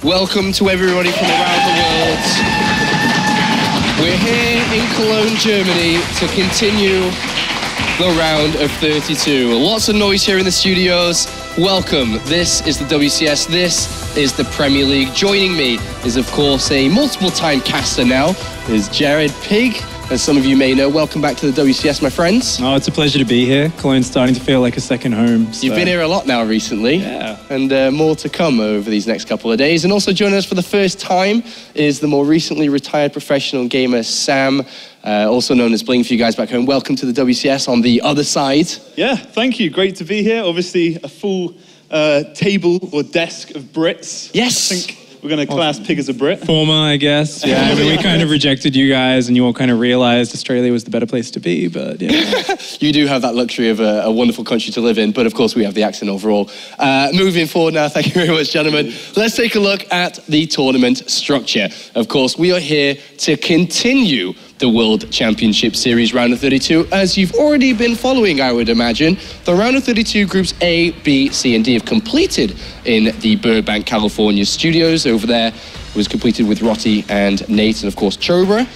Welcome to everybody from around the world. We're here in Cologne, Germany to continue the round of 32. Lots of noise here in the studios. Welcome. This is the WCS. This is the Premier League. Joining me is, of course, a multiple-time caster now, is Jared Pig. As some of you may know, welcome back to the WCS, my friends. Oh, it's a pleasure to be here. Cologne's starting to feel like a second home. So. You've been here a lot now recently. Yeah. And more to come over these next couple of days. And also joining us for the first time is the more recently retired professional gamer, Sam, also known as Bling for you guys back home. Welcome to the WCS on the other side. Yeah, thank you. Great to be here. Obviously, a full table or desk of Brits. Yes. I think we're going to class Pig as a Brit. Former, I guess. Yeah, I mean, we kind of rejected you guys and you all kind of realized Australia was the better place to be, but yeah. You do have that luxury of a wonderful country to live in, but of course we have the accent overall. Moving forward now, thank you very much, gentlemen. Let's take a look at the tournament structure. Of course, we are here to continue the World Championship Series Round of 32. As you've already been following, I would imagine, the Round of 32 groups A, B, C, and D have completed in the Burbank, California studios. Over there it was completed with Rotti and Nate and, of course, Chobra.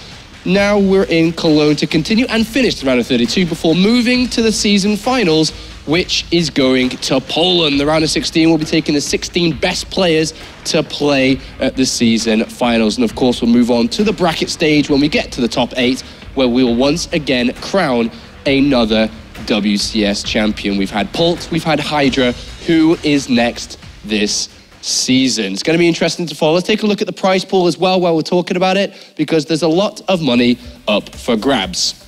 Now we're in Cologne to continue and finish the Round of 32 before moving to the season finals, which is going to Poland. The round of 16 will be taking the 16 best players to play at the season finals. And of course, we'll move on to the bracket stage when we get to the top 8, where we will once again crown another WCS champion. We've had Pult, we've had Hydra. Who is next this season? It's going to be interesting to follow. Let's take a look at the prize pool as well while we're talking about it, because there's a lot of money up for grabs.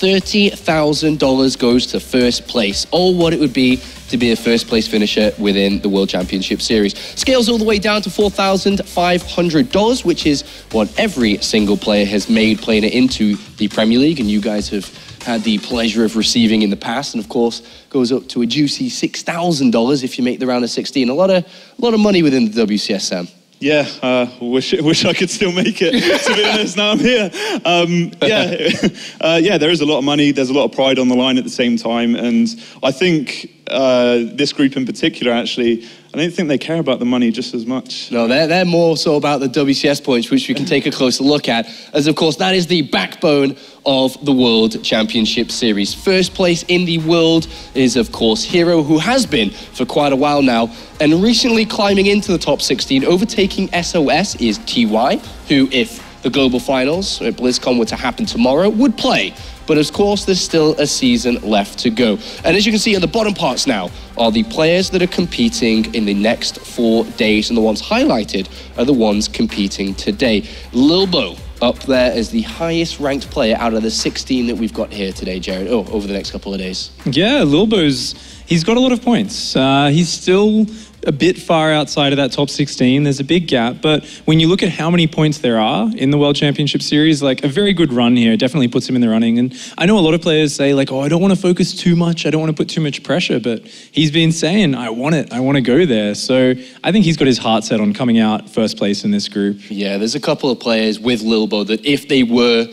$30,000 goes to first place, or what it would be to be a first place finisher within the World Championship Series. Scales all the way down to $4,500, which is what every single player has made playing it into the Premier League, and you guys have had the pleasure of receiving in the past, and of course goes up to a juicy $6,000 if you make the round of 16. A lot of money within the WCS, Sam. Yeah, wish I could still make it, to be honest. Now I'm here. Yeah, there is a lot of money. There's a lot of pride on the line at the same time. And I think this group in particular, actually, I don't think they care about the money just as much. No, they're more so about the WCS points, which we can take a closer look at, as of course that is the backbone of the World Championship Series. First place in the world is of course Hero, who has been for quite a while now, and recently climbing into the top 16, overtaking SOS is TY, who, if the global finals at BlizzCon were to happen tomorrow, would play. But of course, there's still a season left to go. And as you can see at the bottom parts now are the players that are competing in the next 4 days, and the ones highlighted are the ones competing today. Lilbow up there as the highest ranked player out of the 16 that we've got here today, Jared, over the next couple of days. Yeah, Lilbow's, he's got a lot of points. He's still a bit far outside of that top 16. There's a big gap, but when you look at how many points there are in the World Championship Series, like a very good run here definitely puts him in the running. And I know a lot of players say like, oh, I don't want to focus too much. I don't want to put too much pressure, but he's been saying, I want it. I want to go there. So I think he's got his heart set on coming out first place in this group. Yeah, there's a couple of players with Lilbow that if they were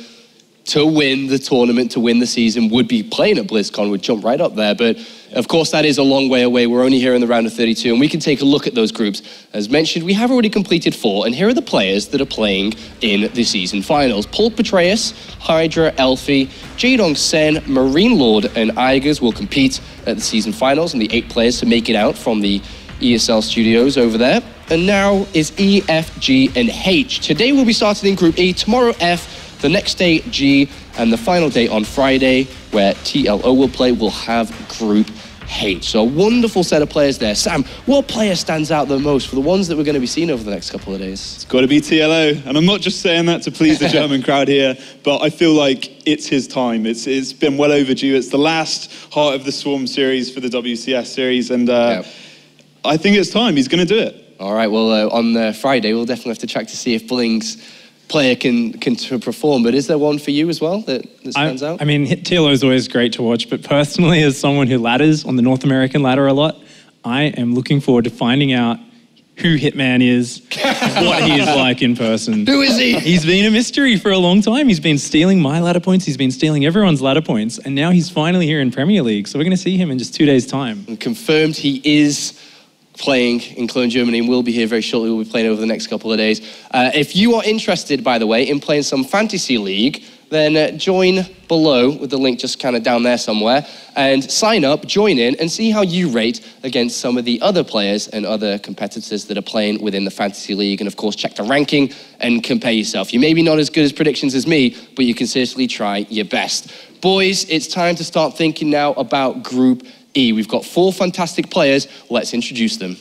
to win the tournament, to win the season, would be playing at BlizzCon, would jump right up there. But of course, that is a long way away. We're only here in the round of 32, and we can take a look at those groups. As mentioned, we have already completed 4, and here are the players that are playing in the season finals. Pult Betrayus, Hydra, Elfie, Jadong Sen, Marine Lord, and Igers will compete at the season finals, and the 8 players to make it out from the ESL studios over there. And now is E, F, G, and H. Today we'll be starting in Group E, tomorrow F, the next day G, and the final day on Friday, where TLO will play, we'll have Group H. So a wonderful set of players there. Sam, what player stands out the most for the ones that we're going to be seeing over the next couple of days? It's got to be TLO, and I'm not just saying that to please the German crowd here, but I feel like it's his time. It's been well overdue. It's the last Heart of the Swarm series for the WCS series, and I think it's time. He's going to do it. All right, well, on Friday, we'll definitely have to check to see if Bling's player can perform, but is there one for you as well that stands out? I mean, TLO is always great to watch, but personally, as someone who ladders on the North American ladder a lot, I am looking forward to finding out who Hitman is, what he is like in person. Who is he? He's been a mystery for a long time. He's been stealing my ladder points. He's been stealing everyone's ladder points, and now he's finally here in Premier League. So we're going to see him in just 2 days' time. And confirmed he is playing in Cologne, Germany, and will be here very shortly. We'll be playing over the next couple of days. If you are interested, by the way, in playing some Fantasy League, then join below with the link just kind of down there somewhere and sign up, join in, and see how you rate against some of the other players and other competitors that are playing within the Fantasy League. And of course, check the ranking and compare yourself. You may be not as good as predictions as me, but you can seriously try your best. Boys, it's time to start thinking now about Group E. We've got 4 fantastic players. Let's introduce them.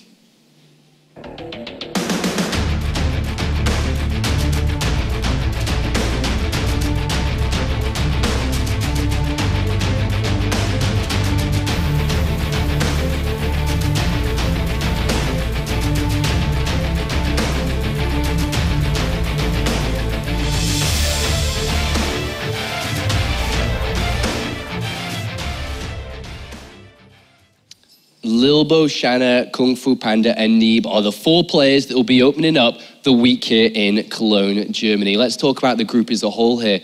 Lilbow, Shanna, Kung Fu Panda, and Neeb are the 4 players that will be opening up the week here in Cologne, Germany. Let's talk about the group as a whole here.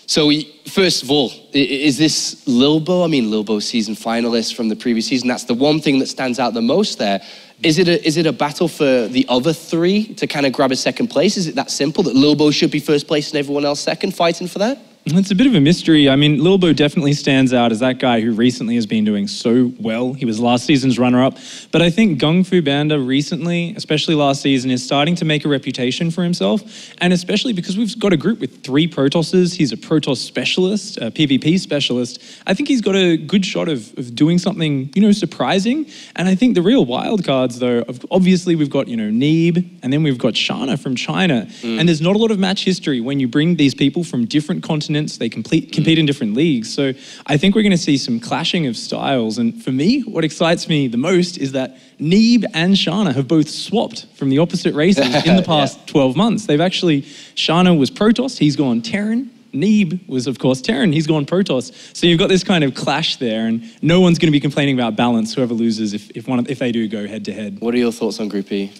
So, first of all, is this Lilbow? I mean, Lilbow season finalist from the previous season. That's the one thing that stands out the most there. Is it a battle for the other 3 to kind of grab a second place? Is it that simple that Lilbow should be first place and everyone else second, fighting for that? It's a bit of a mystery. I mean, Lilbow definitely stands out as that guy who recently has been doing so well. He was last season's runner-up. But I think Kung Fu Panda recently, especially last season, is starting to make a reputation for himself. And especially because we've got a group with 3 Protosses. He's a Protoss specialist, a PvP specialist. I think he's got a good shot of doing something, surprising. And I think the real wild cards, though, obviously we've got, Neeb, and then we've got Shanna from China. And there's not a lot of match history when you bring these people from different continents. They compete in different leagues. So I think we're going to see some clashing of styles. And for me, what excites me the most is that Neeb and Shanna have both swapped from the opposite races in the past 12 months. They've actually, Shanna was Protoss, he's gone Terran. Neeb was, of course, Terran, he's gone Protoss. So you've got this kind of clash there, and no one's going to be complaining about balance, whoever loses, if they do go head-to-head. What are your thoughts on Group E?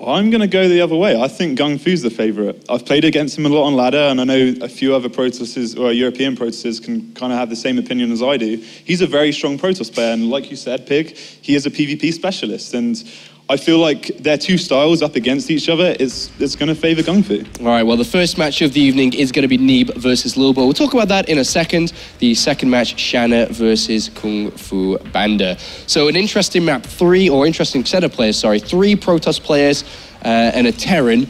I'm going to go the other way. I think Kung Fu's the favourite. I've played against him a lot on ladder, and I know a few other Protosses, or European Protosses, can kind of have the same opinion as I do. He's a very strong Protoss player, and like you said, Pig, he is a PvP specialist, and I feel like their 2 styles up against each other it's going to favour Kung Fu. All right, well, the first match of the evening is going to be Neeb versus Lilbow. We'll talk about that in a second. The second match, Shanna versus Kung Fu Panda. So an interesting map, interesting set of players, 3 Protoss players and a Terran.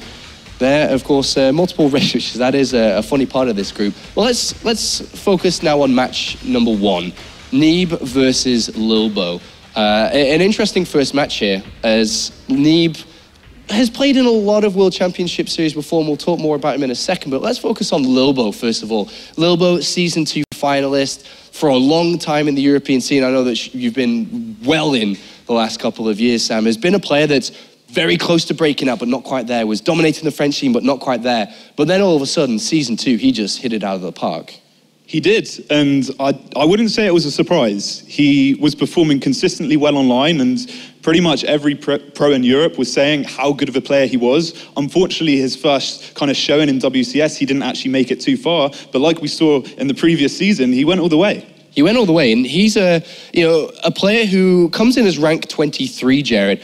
There, of course, multiple races. That is a funny part of this group. Well, let's focus now on match number 1, Neeb versus Lilbow. An interesting first match here, as Neeb has played in a lot of World Championship Series before, and we'll talk more about him in a second, but let's focus on Lilbow first of all. Lilbow, Season 2 finalist for a long time in the European scene. I know that you've been well in the last couple of years, Sam. Has been a player that's very close to breaking out, but not quite there. Was dominating the French scene, but not quite there. But then all of a sudden, Season 2, he just hit it out of the park. He did, and I wouldn't say it was a surprise. He was performing consistently well online, and pretty much every pro in Europe was saying how good of a player he was. Unfortunately, his first kind of showing in WCS, he didn't actually make it too far, but like we saw in the previous season, he went all the way. He went all the way, and he's a player who comes in as rank 23, Jared,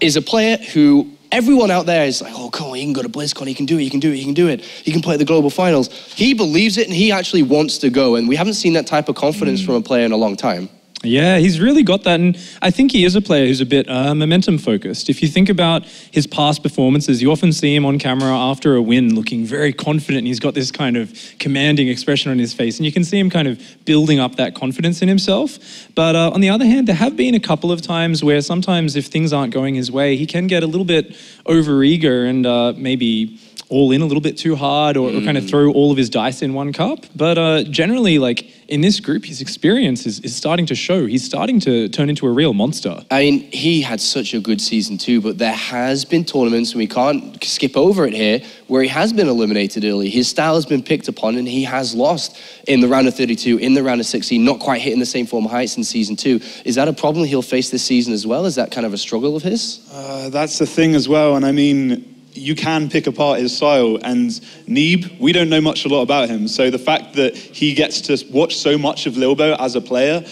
is a player who everyone out there is like, oh, come on, he can go to BlizzCon, he can do it, he can do it, he can do it. He can play at the global finals. He believes it, and he actually wants to go, and we haven't seen that type of confidence from a player in a long time. Yeah, he's really got that, and I think he is a player who's a bit momentum focused. If you think about his past performances, you often see him on camera after a win looking very confident, and he's got this kind of commanding expression on his face, and you can see him kind of building up that confidence in himself. But on the other hand, there have been a couple of times where sometimes if things aren't going his way, he can get a little bit overeager and maybe all in a little bit too hard or kind of throw all of his dice in one cup. But generally, like in this group, his experience is starting to show. He's starting to turn into a real monster. I mean, he had such a good season too, but there has been tournaments, and we can't skip over it here, where he has been eliminated early. His style has been picked upon, and he has lost in the round of 32, in the round of 16, not quite hitting the same form of heights in season 2. Is that a problem he'll face this season as well? Is that kind of a struggle of his? That's the thing as well, and I mean, you can pick apart his style, and Neeb, we don't know much a lot about him, so the fact that he gets to watch so much of Lilbow as a player,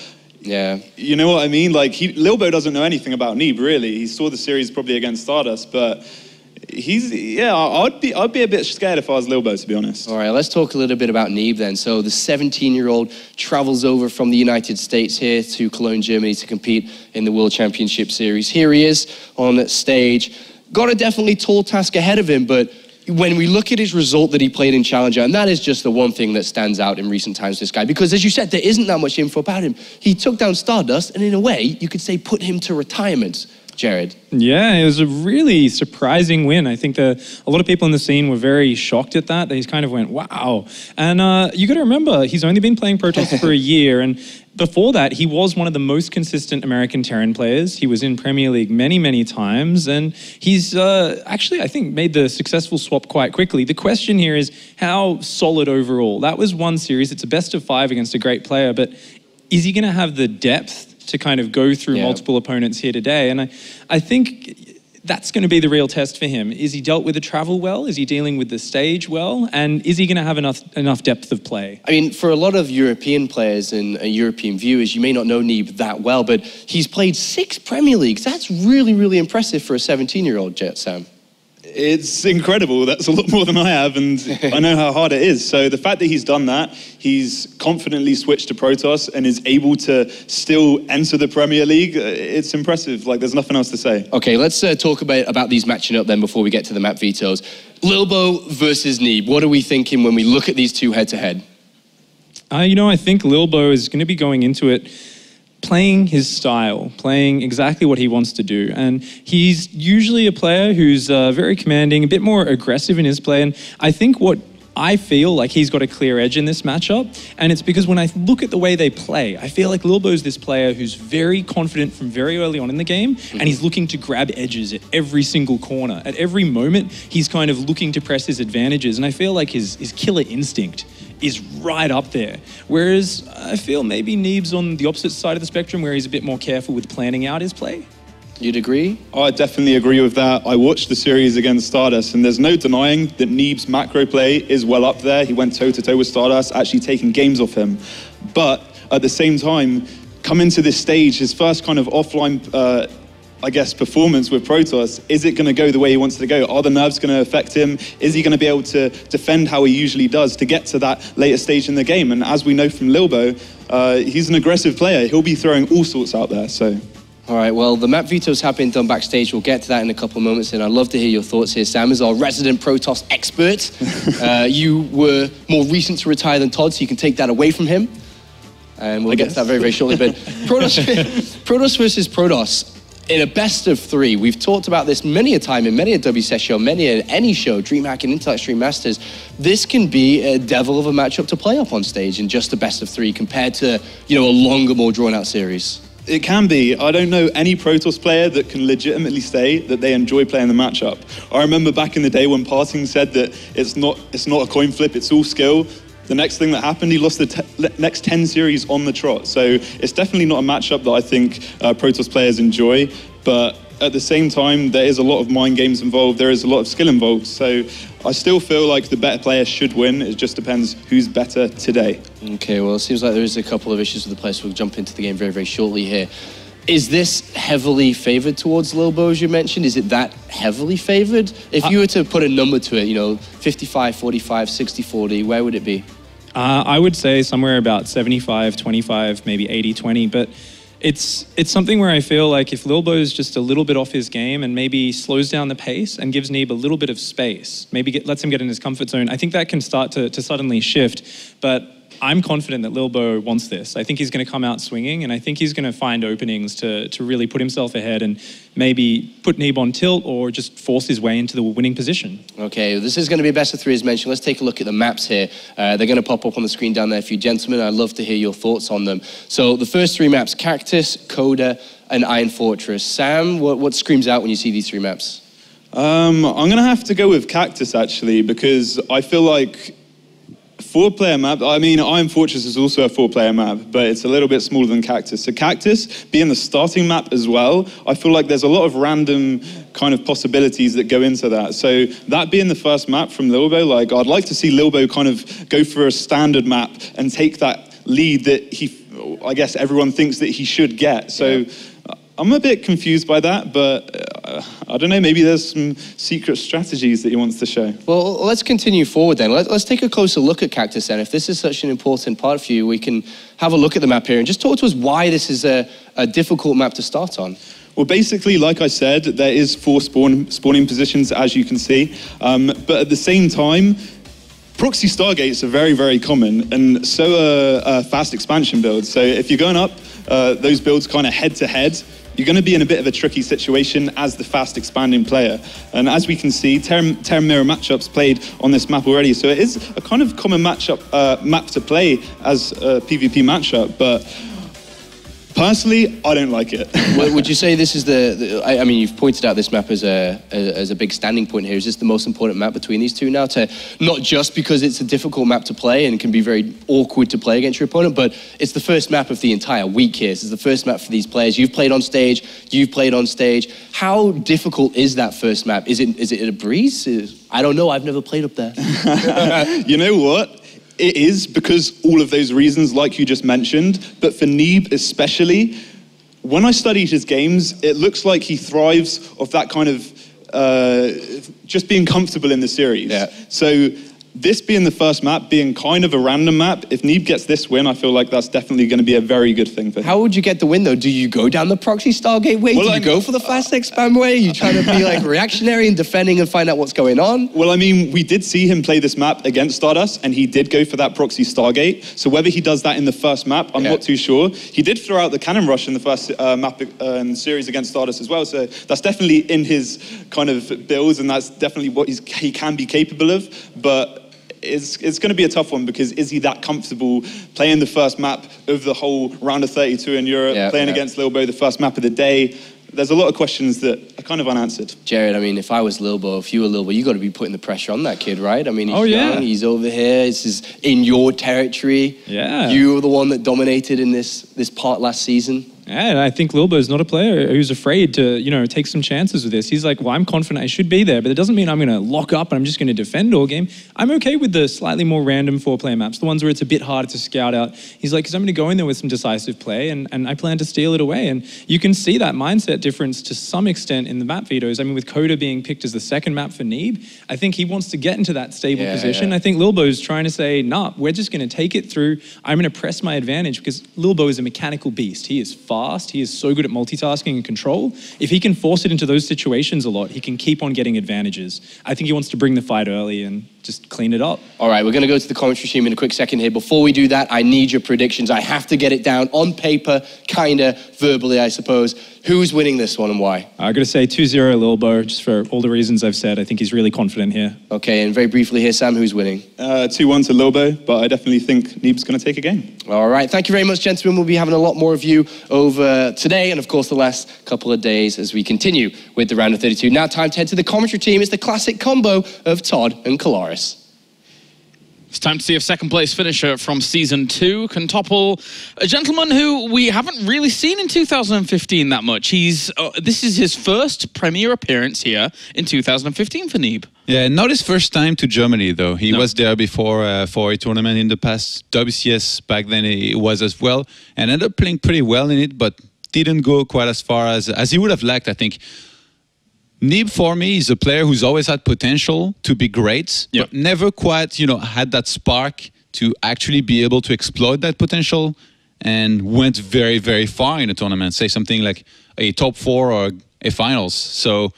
Yeah. You know what I mean? Like, Lilbow doesn't know anything about Neeb, really. He saw the series probably against Stardust, but I'd be a bit scared if I was Lilbow, to be honest. All right, let's talk a little bit about Neeb then. So the 17-year-old travels over from the United States here to Cologne, Germany to compete in the World Championship Series. Here he is on stage. Got a definitely tall task ahead of him, but when we look at his result that he played in Challenger, and that is just the one thing that stands out in recent times, this guy, because as you said, there isn't that much info about him. He took down Stardust, and in a way, you could say put him to retirement. Jared. Yeah, it was a really surprising win. I think a lot of people in the scene were very shocked at that. They kind of went, wow. And you got to remember, he's only been playing Protoss for a year, and before that, he was one of the most consistent American Terran players. He was in Premier League many, many times, and he's actually, I think, made the successful swap quite quickly. The question here is how solid overall. That was one series. It's a best of 5 against a great player, but is he going to have the depth to kind of go through multiple opponents here today? And I think that's going to be the real test for him. Is he dealt with the travel well? Is he dealing with the stage well? And is he going to have enough depth of play? I mean, for a lot of European players and European viewers, you may not know Neeb that well, but he's played 6 Premier Leagues. That's really, really impressive for a 17-year-old, Sam. It's incredible. That's a lot more than I have, and I know how hard it is. So the fact that he's done that, he's confidently switched to Protoss and is able to still enter the Premier League, it's impressive. Like, there's nothing else to say. Okay, let's talk about these matching up then before we get to the map vetoes. Lilbow versus Neeb. What are we thinking when we look at these two head-to-head? I think Lilbow is going to be going into it playing his style, playing exactly what he wants to do. And he's usually a player who's very commanding, a bit more aggressive in his play. And I think what I feel like he's got a clear edge in this matchup, and it's because when I look at the way they play, I feel like Lilbow's this player who's very confident from very early on in the game, and he's looking to grab edges at every single corner. At every moment, he's kind of looking to press his advantages, and I feel like his killer instinct is right up there. Whereas I feel maybe Neeb's on the opposite side of the spectrum, where he's a bit more careful with planning out his play. You'd agree? I definitely agree with that. I watched the series against Stardust, and there's no denying that Neeb's macro play is well up there. He went toe-to-toe with Stardust, actually taking games off him. But at the same time, coming to this stage, his first kind of offline, performance with Protoss, is it going to go the way he wants it to go? Are the nerves going to affect him? Is he going to be able to defend how he usually does to get to that later stage in the game? And as we know from Lilbow, he's an aggressive player. He'll be throwing all sorts out there, so... All right, well, the map vetoes have been done backstage. We'll get to that in a couple of moments, and I'd love to hear your thoughts here. Sam is our resident Protoss expert. You were more recent to retire than Todd, so you can take that away from him. And we'll get to that very, very shortly. But Protoss versus Protoss in a best of 3. We've talked about this many a time in many a WCS show, any show, DreamHack and Intellect Stream Masters. This can be a devil of a matchup to play up on stage in just a best of 3 compared to, a longer, more drawn-out series. It can be. I don't know any Protoss player that can legitimately say that they enjoy playing the matchup. I remember back in the day when Parting said that it's not a coin flip, it's all skill. The next thing that happened, he lost the next 10 series on the trot. So it's definitely not a matchup that I think Protoss players enjoy. But at the same time, there is a lot of mind games involved. There is a lot of skill involved. So I still feel like the better player should win. It just depends who's better today. Okay, well, it seems like there is a couple of issues with the place. We'll jump into the game very, very shortly here. Is this heavily favored towards Lilbow, as you mentioned? Is it that heavily favored? If you were to put a number to it, 55, 45, 60, 40, where would it be? I would say somewhere about 75, 25, maybe 80, 20, but it's something where I feel like if Lilbow's just a little bit off his game and maybe slows down the pace and gives Neeb a little bit of space, maybe lets him get in his comfort zone, I think that can start to suddenly shift. But I'm confident that Lilbow wants this. I think he's going to come out swinging, and I think he's going to find openings to really put himself ahead and maybe put Neeb on tilt or just force his way into the winning position. Okay, this is going to be a best of 3 as mentioned. Let's take a look at the maps here. They're going to pop up on the screen down there for you gentlemen. I'd love to hear your thoughts on them. So the first 3 maps, Cactus, Coda, and Iron Fortress. Sam, what screams out when you see these 3 maps? I'm going to have to go with Cactus, actually, because I feel like 4-player map, Iron Fortress is also a 4-player map, but it's a little bit smaller than Cactus. So Cactus being the starting map as well, I feel like there's a lot of random kind of possibilities that go into that. So that being the first map from Lilbow, I'd like to see Lilbow kind of go for a standard map and take that lead that I guess everyone thinks that he should get. So I'm a bit confused by that, but I don't know, maybe there's some secret strategies that he wants to show. Well, let's continue forward then. Let's take a closer look at Cactus then. If this is such an important part for you, we can have a look at the map here and just talk to us why this is a difficult map to start on. Well, basically, like I said, there is 4 spawning positions, as you can see. But at the same time, proxy stargates are very, very common, and so are fast expansion builds. So if you're going up those builds kind of head-to-head, you're going to be in a bit of a tricky situation as the fast expanding player. And as we can see, Terra Mirror matchups played on this map already. So it is a kind of common map to play as a PvP matchup, but personally, I don't like it. Would you say this is I mean, you've pointed out this map as a big standing point here. Is this the most important map between these two now? Not just because it's a difficult map to play and can be very awkward to play against your opponent, but it's the first map of the entire week here. This is the first map for these players. You've played on stage. You've played on stage. How difficult is that first map? Is it a breeze? I don't know. I've never played up there. You know what? It is, because all of those reasons, like you just mentioned, but for Neeb especially, when I studied his games, it looks like he thrives off that kind of just being comfortable in the series. Yeah. So this being the first map, being kind of a random map, if Neeb gets this win, I feel like that's definitely going to be a very good thing for him. How would you get the win, though? Do you go down the proxy Stargate way? Do you go for the fast expand way? Are you trying to be like reactionary and defending and find out what's going on? Well, I mean, we did see him play this map against Stardust, and he did go for that proxy Stargate. So whether he does that in the first map, I'm not too sure. He did throw out the cannon rush in the first map in the series against Stardust as well. So that's definitely in his kind of builds, and that's definitely what he can be capable of. But it's going to be a tough one, because is he that comfortable playing the first map of the whole round of 32 in Europe, playing against Lilbow, the first map of the day? There's a lot of questions that are kind of unanswered. Jared, I mean, if I was Lilbow, if you were Lilbow, you got to be putting the pressure on that kid, right? I mean, he's young, he's over here, this is in your territory. Yeah. You were the one that dominated in this part last season. Yeah, and I think Lilbow's not a player who's afraid to, take some chances with this. He's like, well, I'm confident I should be there, but it doesn't mean I'm going to lock up and I'm just going to defend all game. I'm okay with the slightly more random 4-player maps, the ones where it's a bit harder to scout out. He's like, because I'm going to go in there with some decisive play, and I plan to steal it away. And you can see that mindset difference to some extent in the map vetoes. I mean, with Coda being picked as the second map for Neeb, I think he wants to get into that stable position. I think Lilbow's trying to say, nah, we're just going to take it through. I'm going to press my advantage, because Lilbow is a mechanical beast. He is fast. He is so good at multitasking and control. If he can force it into those situations a lot, he can keep on getting advantages. I think he wants to bring the fight early and just clean it up. All right, we're going to go to the commentary team in a quick second here. Before we do that, I need your predictions. I have to get it down on paper, kind of verbally, I suppose. Who's winning this one and why? I got to say 2-0 Lilbow, just for all the reasons I've said. I think he's really confident here. Okay, and very briefly here, Sam, who's winning? 2-1 to Lilbow, but I definitely think Neeb's going to take a game. All right, thank you very much, gentlemen. We'll be having a lot more of you over today and, of course, the last couple of days as we continue with the round of 32. Now time to head to the commentary team. It's the classic combo of Todd and Kalaris. It's time to see if second place finisher from Season 2 can topple a gentleman who we haven't really seen in 2015 that much. This is his first Premier appearance here in 2015 for Neeb. Yeah, not his first time to Germany, though. He was there before for a tournament in the past. WCS back then he was as well, and ended up playing pretty well in it, but didn't go quite as far as he would have liked, I think. Neeb, for me, is a player who's always had potential to be great, but never quite, had that spark to actually be able to exploit that potential, and went very, very far in a tournament, say something like a top 4 or a finals. So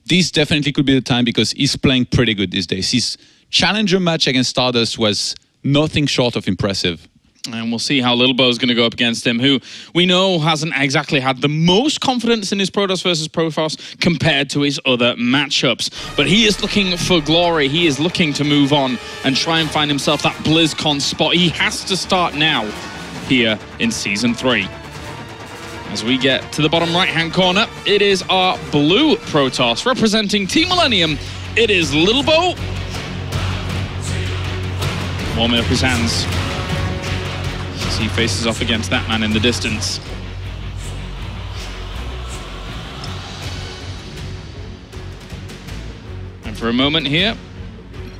this definitely could be the time, because he's playing pretty good these days. His challenger match against Stardust was nothing short of impressive. And we'll see how Lilbow is going to go up against him, who we know hasn't exactly had the most confidence in his Protoss versus Protoss compared to his other matchups. But he is looking for glory. He is looking to move on and try and find himself that BlizzCon spot. He has to start now here in Season 3. As we get to the bottom right-hand corner, it is our blue Protoss representing Team Millennium. It is Lilbow. Warming up his hands as he faces off against that man in the distance. And for a moment here,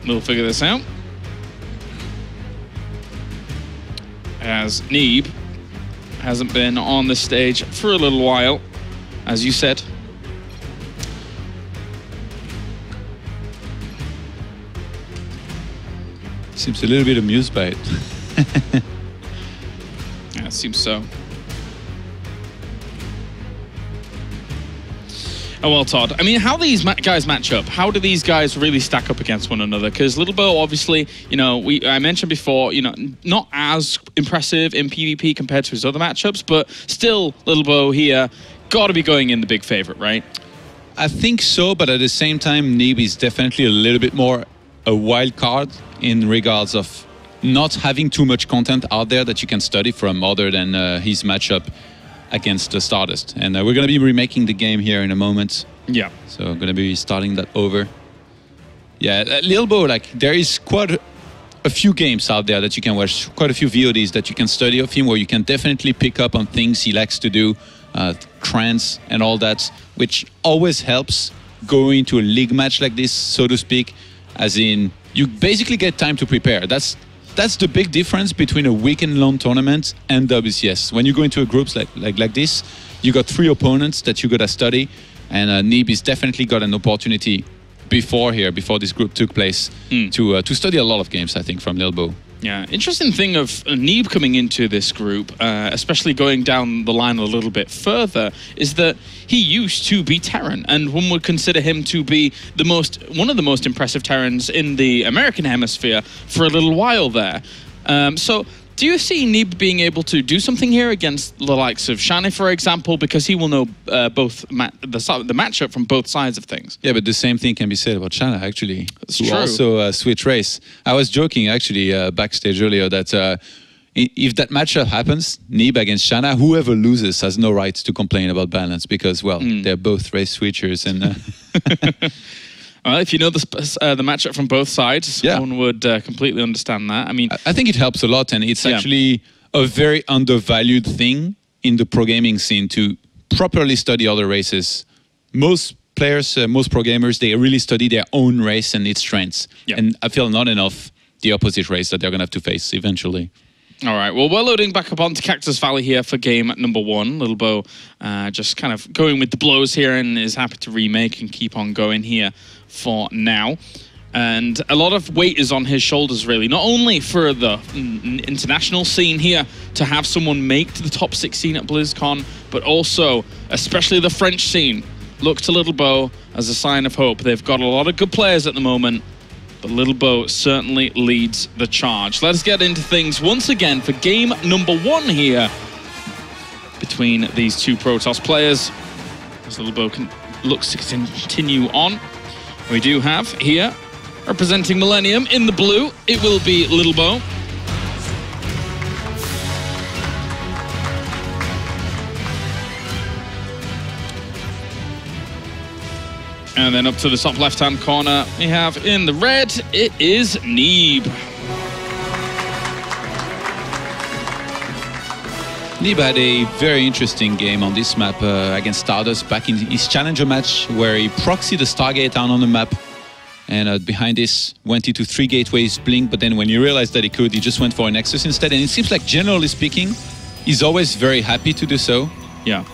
we'll figure this out. As Neeb Hasn't been on the stage for a little while, as you said. Seems a little bit amused by it. Yeah, it seems so. Oh, well, Todd. I mean, how these guys match up? How do these guys really stack up against one another? Because Lilbow, obviously, you know, I mentioned before, you know, not as impressive in PvP compared to his other matchups, but still, Lilbow here, got to be going in the big favorite, right? I think so, but at the same time, Neeb is definitely a little bit more a wild card in regards of not having too much content out there that you can study from other than his matchup against the Stardust. And we're going to be remaking the game here in a moment. Yeah. So I'm going to be starting that over. Yeah, Lilbow, like, there is quite a few games out there that you can watch, quite a few VODs that you can study of him, where you can definitely pick up on things he likes to do, trends and all that, which always helps going into a league match like this, so to speak, as in you basically get time to prepare. That's the big difference between a weekend-long tournament and WCS. When you go into a groups like this, you got 3 opponents that you got to study, and Neeb has definitely got an opportunity before this group took place to study a lot of games, I think, from Lilbow. Yeah, interesting thing of Neeb coming into this group, especially going down the line a little bit further, is that he used to be Terran, and one would consider him to be one of the most impressive Terrans in the American hemisphere for a little while there. So do you see Neeb being able to do something here against the likes of Shani, for example, because he will know both the matchup from both sides of things? Yeah, but the same thing can be said about Shana, actually. It's who true. Also switch race. I was joking, actually, backstage earlier that if that matchup happens, Neeb against Shana, whoever loses has no right to complain about balance because, well, they're both race switchers. And Well, if you know the matchup from both sides, yeah, one would completely understand that. I mean, I think it helps a lot, and it's actually a very undervalued thing in the pro gaming scene to properly study other races. Most players, most pro gamers, they really study their own race and its strengths. Yeah. And I feel not enough the opposite race that they're going to have to face eventually. all right, well, we're loading back up onto Cactus Valley here for game number 1. Lilbow just kind of going with the blows here and is happy to remake and keep on going here for now. And a lot of weight is on his shoulders, really, not only for the international scene here to have someone make to the top 16 at BlizzCon, but also, especially the French scene, look to Lilbow as a sign of hope. They've got a lot of good players at the moment, but Lilbow certainly leads the charge. Let's get into things once again for game number 1 here between these two Protoss players, as Lilbow looks to continue on. We do have here, representing Millennium in the blue, it will be Lilbow. And then up to the top left-hand corner, we have in the red, it is Neeb. Neeb had a very interesting game on this map against Stardust back in his Challenger match, where he proxied the Stargate down on the map, and behind this went into 3 gateways blink, but then when he realized that he could, he just went for a Nexus instead, and it seems like, generally speaking, he's always very happy to do so. Yeah.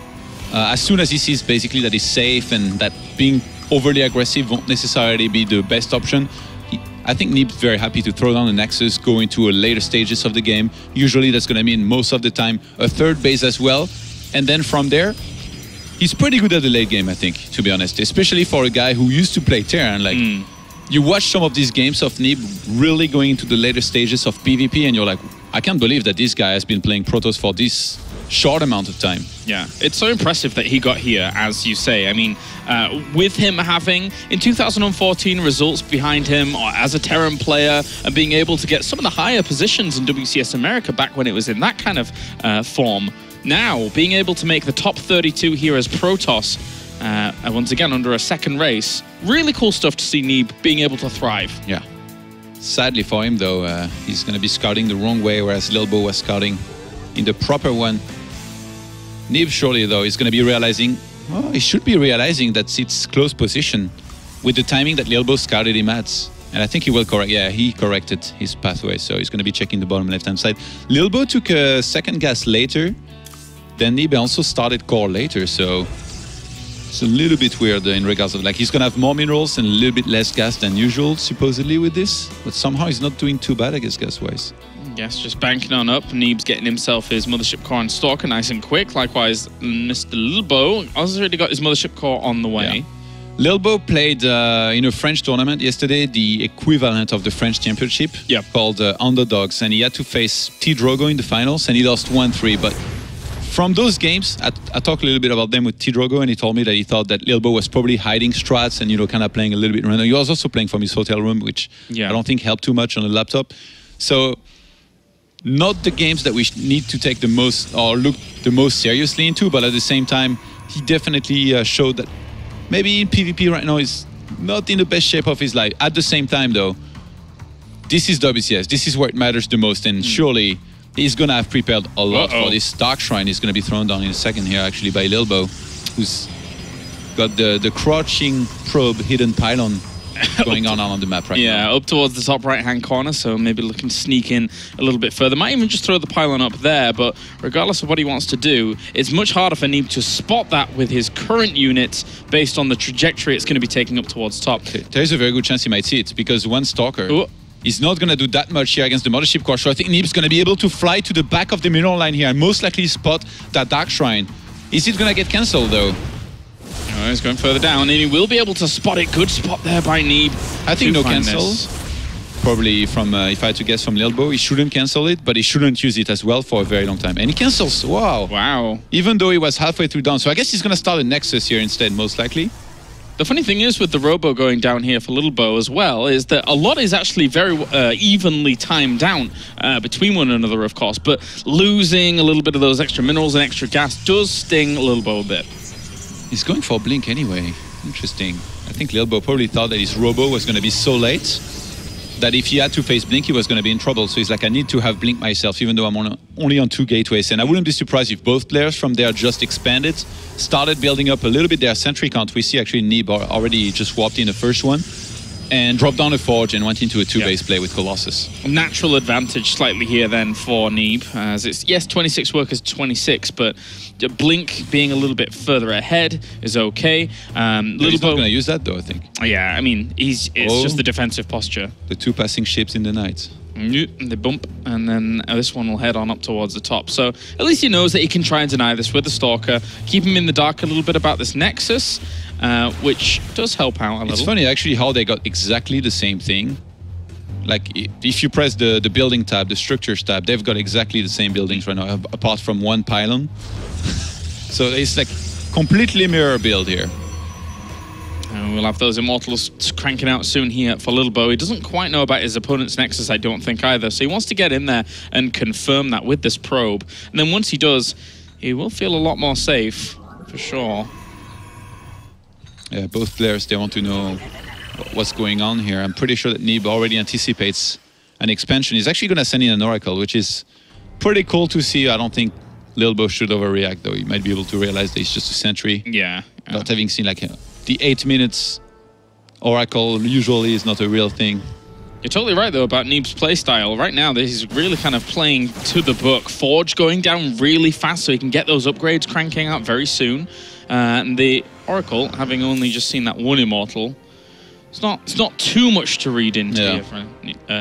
As soon as he sees basically that he's safe and that being overly aggressive won't necessarily be the best option, I think Neeb's very happy to throw down the Nexus, go into later stages of the game. Usually that's going to mean most of the time a third base as well. And then from there, he's pretty good at the late game, I think, to be honest. Especially for a guy who used to play Terran. Like, you watch some of these games of Neeb really going into the later stages of PvP and you're like, I can't believe that this guy has been playing Protoss for this short amount of time. Yeah, it's so impressive that he got here, as you say. I mean, with him having, in 2014, results behind him as a Terran player and being able to get some of the higher positions in WCS America back when it was in that kind of form. Now, being able to make the top 32 here as Protoss, once again, under a second race, really cool stuff to see Neeb being able to thrive. Yeah. Sadly for him, though, he's going to be scouting the wrong way, whereas Lilbow was scouting in the proper one. Neeb surely, though, is going to be realizing, well, he should be realizing that it's close position with the timing that Lilbow scouted him at. And I think he will correct, yeah, he corrected his pathway, so he's going to be checking the bottom left-hand side. Lilbow took a second gas later then Neeb also started core later, so it's a little bit weird in regards of like he's gonna have more minerals and a little bit less gas than usual supposedly with this, but somehow he's not doing too bad, I guess, gas-wise. Yes, just banking on up. Neeb's getting himself his Mothership Core and Stalker nice and quick. Likewise, Mr. Lilbow has already got his Mothership Core on the way. Yeah. Lilbow played in a French tournament yesterday, the equivalent of the French Championship, called Underdogs, and he had to face T-Drogo in the finals, and he lost 1-3. But from those games, I talked a little bit about them with T-Drogo, and he told me that he thought that Lilbow was probably hiding strats and, you know, kind of playing a little bit random. He was also playing from his hotel room, which I don't think helped too much on the laptop. So not the games that we need to take the most or look the most seriously into, but at the same time, he definitely showed that maybe in PvP right now is not in the best shape of his life. At the same time, though, this is WCS. This is where it matters the most, and surely he's going to have prepared a lot for this. Dark Shrine is going to be thrown down in a second here, actually, by Lilbow, who's got the crouching probe hidden pylon going on the map right now. Yeah, up towards the top right-hand corner, so maybe looking to sneak in a little bit further. Might even just throw the pylon up there, but regardless of what he wants to do, it's much harder for Neeb to spot that with his current units based on the trajectory it's going to be taking up towards top. There's a very good chance he might see it, because one Stalker is not going to do that much here against the Mothership Core, so I think Neeb's going to be able to fly to the back of the mineral line here and most likely spot that Dark Shrine. Is it going to get cancelled, though? Oh, he's going further down, and he will be able to spot it. Good spot there by Neeb. I think no cancel. Probably from, if I had to guess, from Lilbow. He shouldn't cancel it, but he shouldn't use it as well for a very long time. And he cancels. Wow. Wow. Even though he was halfway through down. So I guess he's going to start a Nexus here instead, most likely. The funny thing is with the Robo going down here for Lilbow as well is that a lot is actually very evenly timed down between one another, of course, but losing a little bit of those extra minerals and extra gas does sting Lilbow a bit. He's going for Blink anyway. Interesting. I think Lilbow probably thought that his Robo was going to be so late that if he had to face Blink, he was going to be in trouble. So he's like, I need to have Blink myself, even though I'm only on 2 gateways. And I wouldn't be surprised if both players from there just expanded, started building up a little bit their sentry count. We see actually Neeb already just swapped in the first one and dropped down a Forge and went into a 2-base play with Colossus. Natural advantage slightly here then for Neeb, as it's, yes, 26 workers, 26, but Blink being a little bit further ahead is okay. He's not going to use that, though, I think. Yeah, I mean, it's just the defensive posture. The 2 passing ships in the night. They bump, and then this one will head on up towards the top. So at least he knows that he can try and deny this with the Stalker, keep him in the dark a little bit about this Nexus, which does help out a little. It's funny, actually, how they got exactly the same thing. Like, if you press the building tab, the structures tab, they've got exactly the same buildings right now, apart from one pylon. So it's like completely mirror build here. And we'll have those Immortals cranking out soon here for Lilbow. He doesn't quite know about his opponent's Nexus, I don't think, either. So he wants to get in there and confirm that with this probe. And then once he does, he will feel a lot more safe, for sure. Yeah, both players, they want to know what's going on here. I'm pretty sure that Neeb already anticipates an expansion. He's actually going to send in an Oracle, which is pretty cool to see. I don't think Lilbow should overreact, though. He might be able to realize that it's just a sentry. Yeah. Not having seen like the 8 minutes Oracle usually is not a real thing. You're totally right, though, about Neeb's playstyle. Right now, he's really kind of playing to the book. Forge going down really fast so he can get those upgrades cranking out very soon. And the Oracle, having only just seen that one Immortal, it's not too much to read into here for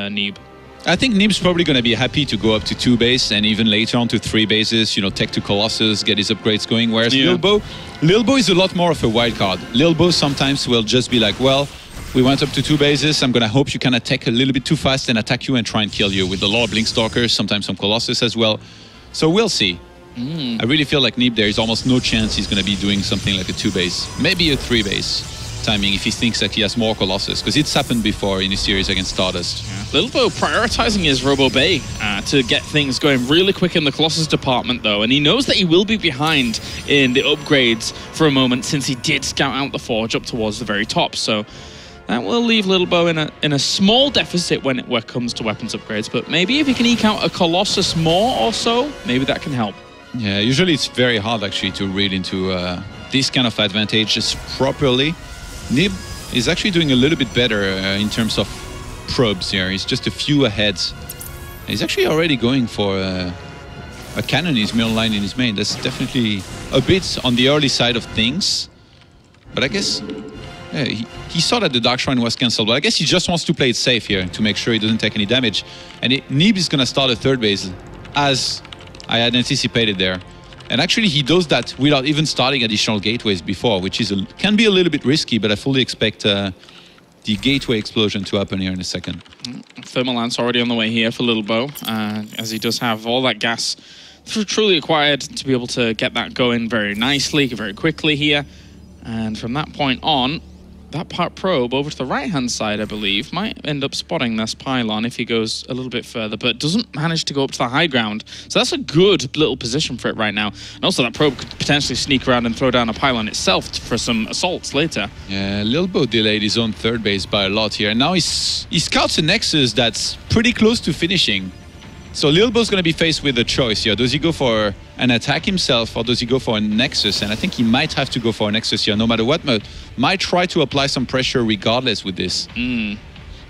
Neeb. I think Neeb's probably going to be happy to go up to 2 base and even later on to 3 bases, you know, tech to Colossus, get his upgrades going. Whereas Lilbow is a lot more of a wild card. Lilbow sometimes will just be like, well, we went up to 2 bases. I'm going to hope you can attack a little bit too fast and attack you and try and kill you with a lot of Blink Stalkers, sometimes some Colossus as well. So we'll see. I really feel like Neeb, there is almost no chance he's going to be doing something like a 2 base, maybe a 3 base timing if he thinks that he has more Colossus, because it's happened before in a series against Stardust. Lilbow prioritizing his Robo Bay to get things going really quick in the Colossus department, though, and he knows that he will be behind in the upgrades for a moment since he did scout out the Forge up towards the very top. So that will leave Lilbow in a small deficit when it comes to weapons upgrades, but maybe if he can eke out a Colossus more or so, maybe that can help. Yeah, usually it's very hard actually to read into this kind of advantages properly. Neeb is actually doing a little bit better in terms of probes here. He's just a few ahead. He's actually already going for a cannon in his middle line in his main. That's definitely a bit on the early side of things. But I guess yeah, he saw that the Dark Shrine was cancelled, but I guess he just wants to play it safe here to make sure he doesn't take any damage. And Neeb is going to start a third base, as I had anticipated there. And actually he does that without even starting additional gateways before, which is can be a little bit risky, but I fully expect the gateway explosion to happen here in a second. Thermal Lance already on the way here for Lilbow, as he does have all that gas truly acquired to be able to get that going very nicely, very quickly here. And from that point on, that probe over to the right-hand side, I believe, might end up spotting this pylon if he goes a little bit further, but doesn't manage to go up to the high ground. So that's a good little position for it right now. And also that probe could potentially sneak around and throw down a pylon itself for some assaults later. Yeah, Lilbow delayed his own third base by a lot here. And now he scouts a Nexus that's pretty close to finishing. So Lilbow's going to be faced with a choice here. Does he go for an attack himself or does he go for a Nexus? And I think he might have to go for a Nexus here no matter what, but might try to apply some pressure regardless with this.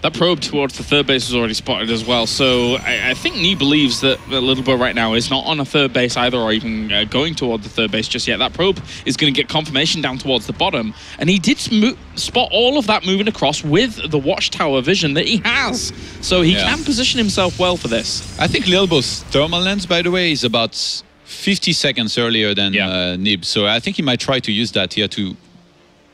That probe towards the third base was already spotted as well, so I think Neeb believes that Lilbow right now is not on a third base either, or even going toward the third base just yet. That probe is going to get confirmation down towards the bottom, and he did spot all of that moving across with the watchtower vision that he has, so he can position himself well for this. I think Lilbow's thermal lens, by the way, is about 50 seconds earlier than Neeb, so I think he might try to use that here to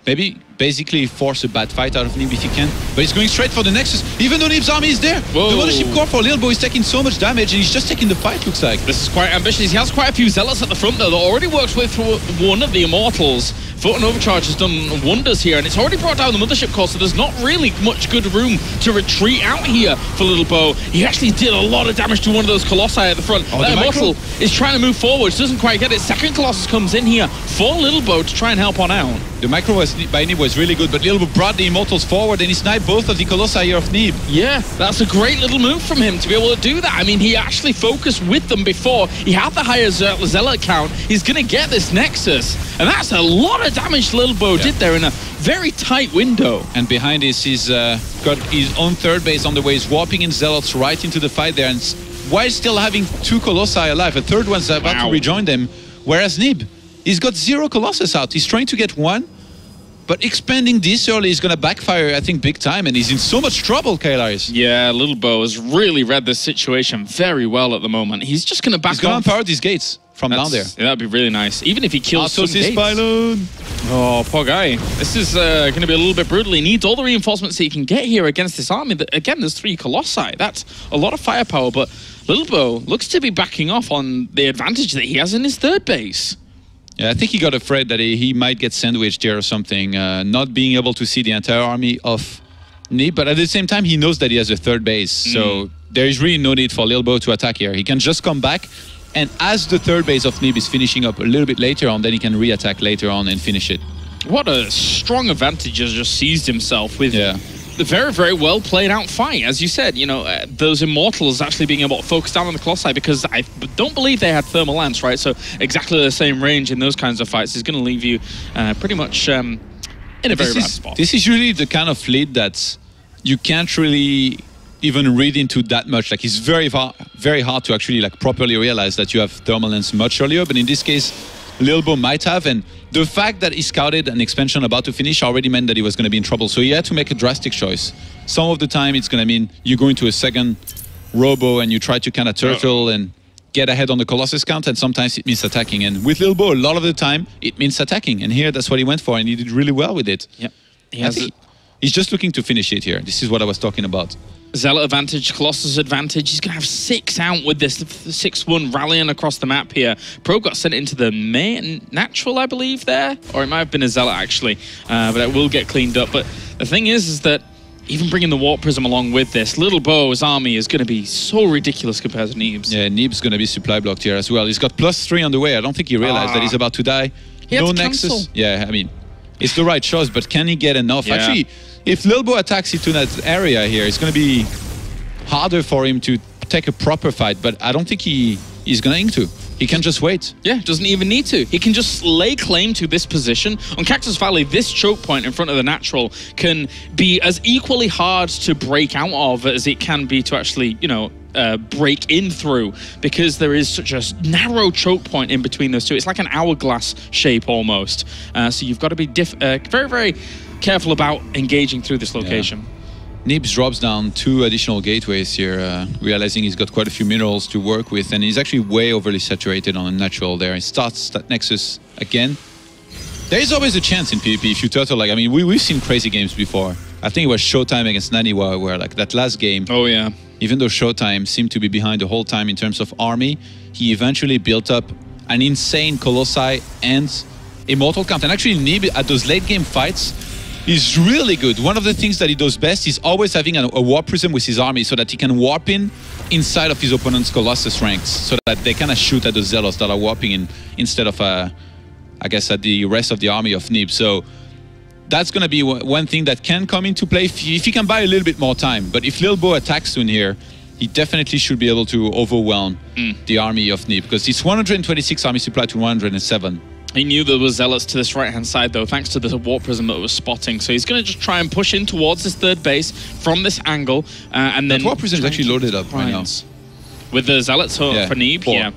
maybe basically force a bad fight out of Neeb if he can. But he's going straight for the Nexus, even though Neeb's army is there. Whoa. The Mothership Core for Lilbow is taking so much damage and he's just taking the fight, looks like. This is quite ambitious. He has quite a few Zealots at the front though that already works with one of the Immortals. Photon Overcharge has done wonders here, and it's already brought down the Mothership Core, so there's not really much good room to retreat out here for Lilbow. He actually did a lot of damage to one of those Colossi at the front. That Immortal is trying to move forwards, doesn't quite get it. Second Colossus comes in here for Lilbow to try and help on out. The micro by Neeb was really good, but Lilbow brought the Immortals forward and he sniped both of the Colossi here of Neeb. Yeah, that's a great little move from him to be able to do that. I mean, he actually focused with them before. He had the higher Zealot count. He's going to get this Nexus, and that's a lot of damage Lilbow did there in a very tight window. And behind this, he's got his own third base on the way. He's warping in Zealots right into the fight there, and while still having two Colossi alive, a third one's about to rejoin them. Whereas Neeb, he's got 0 Colossus out. He's trying to get one, but expanding this early is going to backfire, I think, big time, and he's in so much trouble, Kailaris. Yeah, Lilbow has really read this situation very well at the moment. He's just going to back off. He's going to power these gates from down there. Yeah, that'd be really nice. Even if he kills some gates. Pylon. Oh, poor guy. This is going to be a little bit brutal. He needs all the reinforcements he can get here against this army. Again, there's 3 Colossi. That's a lot of firepower, but Lilbow looks to be backing off on the advantage that he has in his third base. Yeah, I think he got afraid that he might get sandwiched here or something, not being able to see the entire army of Neeb, but at the same time, he knows that he has a third base, so there is really no need for Lilbow to attack here. He can just come back, and as the third base of Neeb is finishing up a little bit later on, then he can re-attack later on and finish it. What a strong advantage has just seized himself with the very, very well played out fight. As you said, you know, those Immortals actually being able to focus down on the Colossi, because I don't believe they had Thermal Lance, right? So exactly the same range in those kinds of fights is going to leave you pretty much in a very bad spot. This is really the kind of fleet that you can't really even read into that much. Like, it's very hard to actually like properly realize that you have Thermal Lance much earlier, but in this case, Lilbow might have, and the fact that he scouted an expansion about to finish already meant that he was going to be in trouble, so he had to make a drastic choice. Some of the time it's going to mean you go into a second robo and you try to kind of turtle and get ahead on the Colossus count, and sometimes it means attacking, and with Lilbow a lot of the time it means attacking, and here that's what he went for, and he did really well with it. Yeah, he's just looking to finish it here. This is what I was talking about. Zealot advantage, Colossus advantage. He's going to have 6 out with this 6-1 rallying across the map here. Probe got sent into the main natural, I believe, there. Or it might have been a Zealot, actually. But it will get cleaned up. But the thing is that even bringing the Warp Prism along with this, Lilbow's army is going to be so ridiculous compared to Neeb's. Yeah, Neeb's going to be supply blocked here as well. He's got +3 on the way. I don't think he realized that he's about to die. No Nexus. Yeah, I mean, it's the right choice, but can he get enough? Yeah. Actually, if Lilbow attacks into that area here, it's going to be harder for him to take a proper fight, but I don't think he's going to. He can just wait. Yeah, doesn't even need to. He can just lay claim to this position. On Cactus Valley, this choke point in front of the natural can be as equally hard to break out of as it can be to actually, you know, break in through, because there is such a narrow choke point in between those two. It's like an hourglass shape almost. So you've got to be very, very careful about engaging through this location. Yeah. Neeb drops down 2 additional gateways here, realizing he's got quite a few minerals to work with, and he's actually way overly saturated on a natural there. He starts that Nexus again. There is always a chance in PvP if you turtle, like, I mean, we've seen crazy games before. I think it was Showtime against Naniwa, where like that last game, oh yeah, even though Showtime seemed to be behind the whole time in terms of army, he eventually built up an insane Colossi and Immortal count. And actually Neeb at those late game fights, he's really good. One of the things that he does best is always having a warp prism with his army so that he can warp in inside of his opponent's Colossus ranks, so that they kind of shoot at the Zealots that are warping in instead of, I guess, at the rest of the army of Neeb. So that's going to be one thing that can come into play if he can buy a little bit more time. But if Lilbow attacks soon here, he definitely should be able to overwhelm the army of Neeb, because it's 126 army supply to 107. He knew there was Zealots to this right-hand side, though, thanks to the warp prism that was spotting. So he's going to just try and push in towards this third base from this angle, and then... That warp prism is actually loaded up right now. With the Zealots for Neeb, yeah.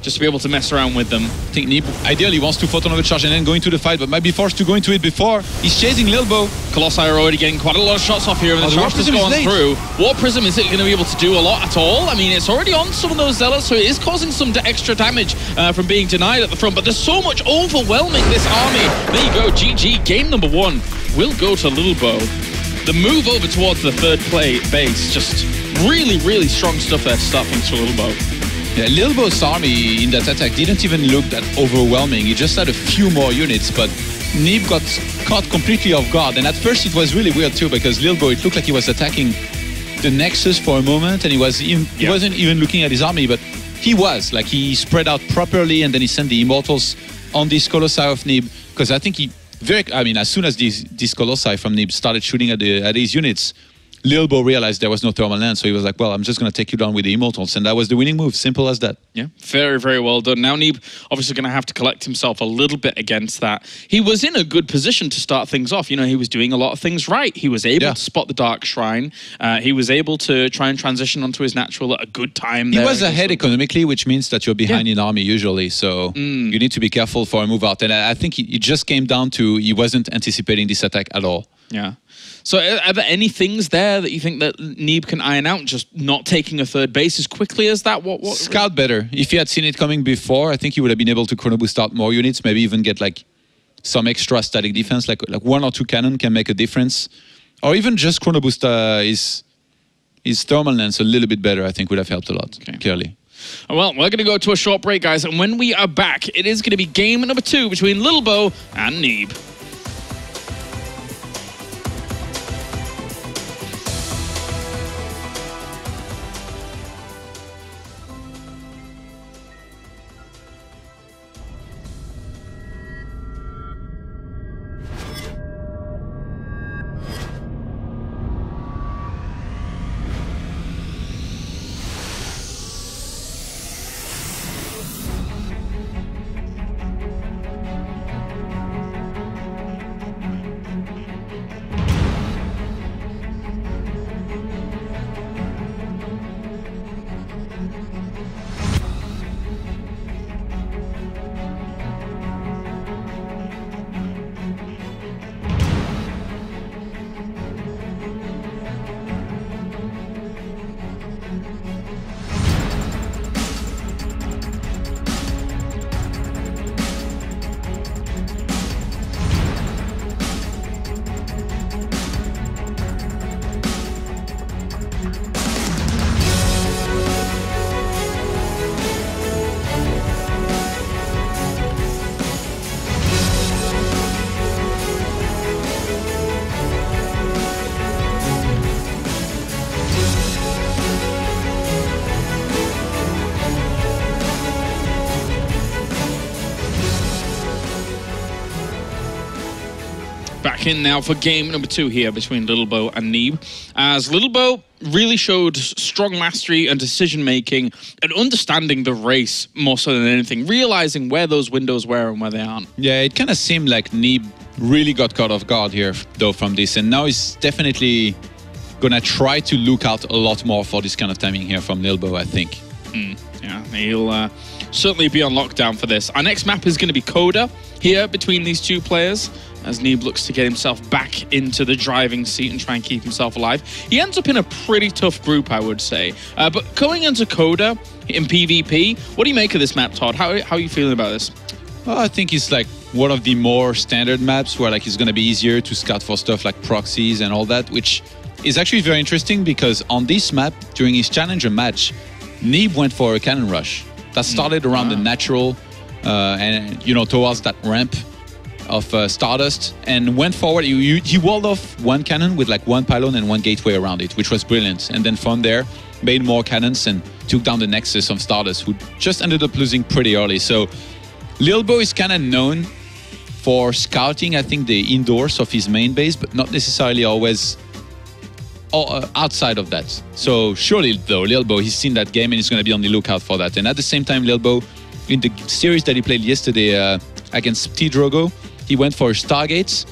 Just to be able to mess around with them. I think Neeb ideally wants to photon overcharge and then go into the fight, but might be forced to go into it before. He's chasing Lilbow. Colossi are already getting quite a lot of shots off here, and the charge has gone through. Warp Prism isn't going to be able to do a lot at all. I mean, it's already on some of those Zealots, so it is causing some extra damage from being denied at the front, but there's so much overwhelming this army. There you go, GG. Game number 1 will go to Lilbow. The move over towards the third base, just really, really strong stuff there to start things for Lilbow. Yeah, Lilbow's army in that attack didn't even look that overwhelming. He just had a few more units, but Neeb got caught completely off guard. And at first it was really weird too, because Lilbow, it looked like he was attacking the Nexus for a moment, and he wasn't even looking at his army, but he was. Like, he spread out properly, and then he sent the Immortals on this Colossi of Neeb, because I think as soon as these Colossi from Neeb started shooting at these units, Lilbow realized there was no thermal land, so he was like, well, I'm just going to take you down with the Immortals, and that was the winning move. Simple as that. Yeah, very, very well done. Now Neeb obviously going to have to collect himself a little bit against that. He was in a good position to start things off. You know, he was doing a lot of things right. He was able to spot the Dark Shrine. He was able to try and transition onto his natural at a good time. He was ahead economically, which means that you're behind in army usually, so you need to be careful for a move out. And I think it just came down to he wasn't anticipating this attack at all. Yeah. So are there any things there that you think that Neeb can iron out, just not taking a third base as quickly as that? What Scout better. If he had seen it coming before, I think he would have been able to chrono boost out more units, maybe even get like some extra static defense, like 1 or 2 cannon can make a difference. Or even just chrono boost his thermal lance a little bit better, I think would have helped a lot, clearly. Well, we're going to go to a short break, guys, and when we are back, it is going to be game number 2 between Lilbow and Neeb. Back in now for game number 2 here between Lilbow and Neeb, as Lilbow really showed strong mastery and decision-making and understanding the race more so than anything, realizing where those windows were and where they aren't. Yeah, it kind of seemed like Neeb really got caught off guard here, though, from this, and now he's definitely gonna try to look out a lot more for this kind of timing here from Lilbow, I think. Yeah, he'll certainly be on lockdown for this. Our next map is going to be Coda here between these two players, as Neeb looks to get himself back into the driving seat and try and keep himself alive. He ends up in a pretty tough group, I would say. But going into Coda in PvP, what do you make of this map, Todd? How are you feeling about this? Well, I think it's like one of the more standard maps where like it's going to be easier to scout for stuff like proxies and all that, which is actually very interesting because on this map, during his challenger match, Neeb went for a cannon rush that started around the natural and, you know, towards that ramp of Stardust, and went forward. He walled off one cannon with like one pylon and one gateway around it, which was brilliant. And then from there, made more cannons and took down the Nexus of Stardust, who just ended up losing pretty early. So Lilbow is kind of known for scouting, I think, the indoors of his main base, but not necessarily always outside of that. So surely, though, Lilbow, he's seen that game and he's going to be on the lookout for that. And at the same time, Lilbow, in the series that he played yesterday against T-Drogo, he went for Stargates,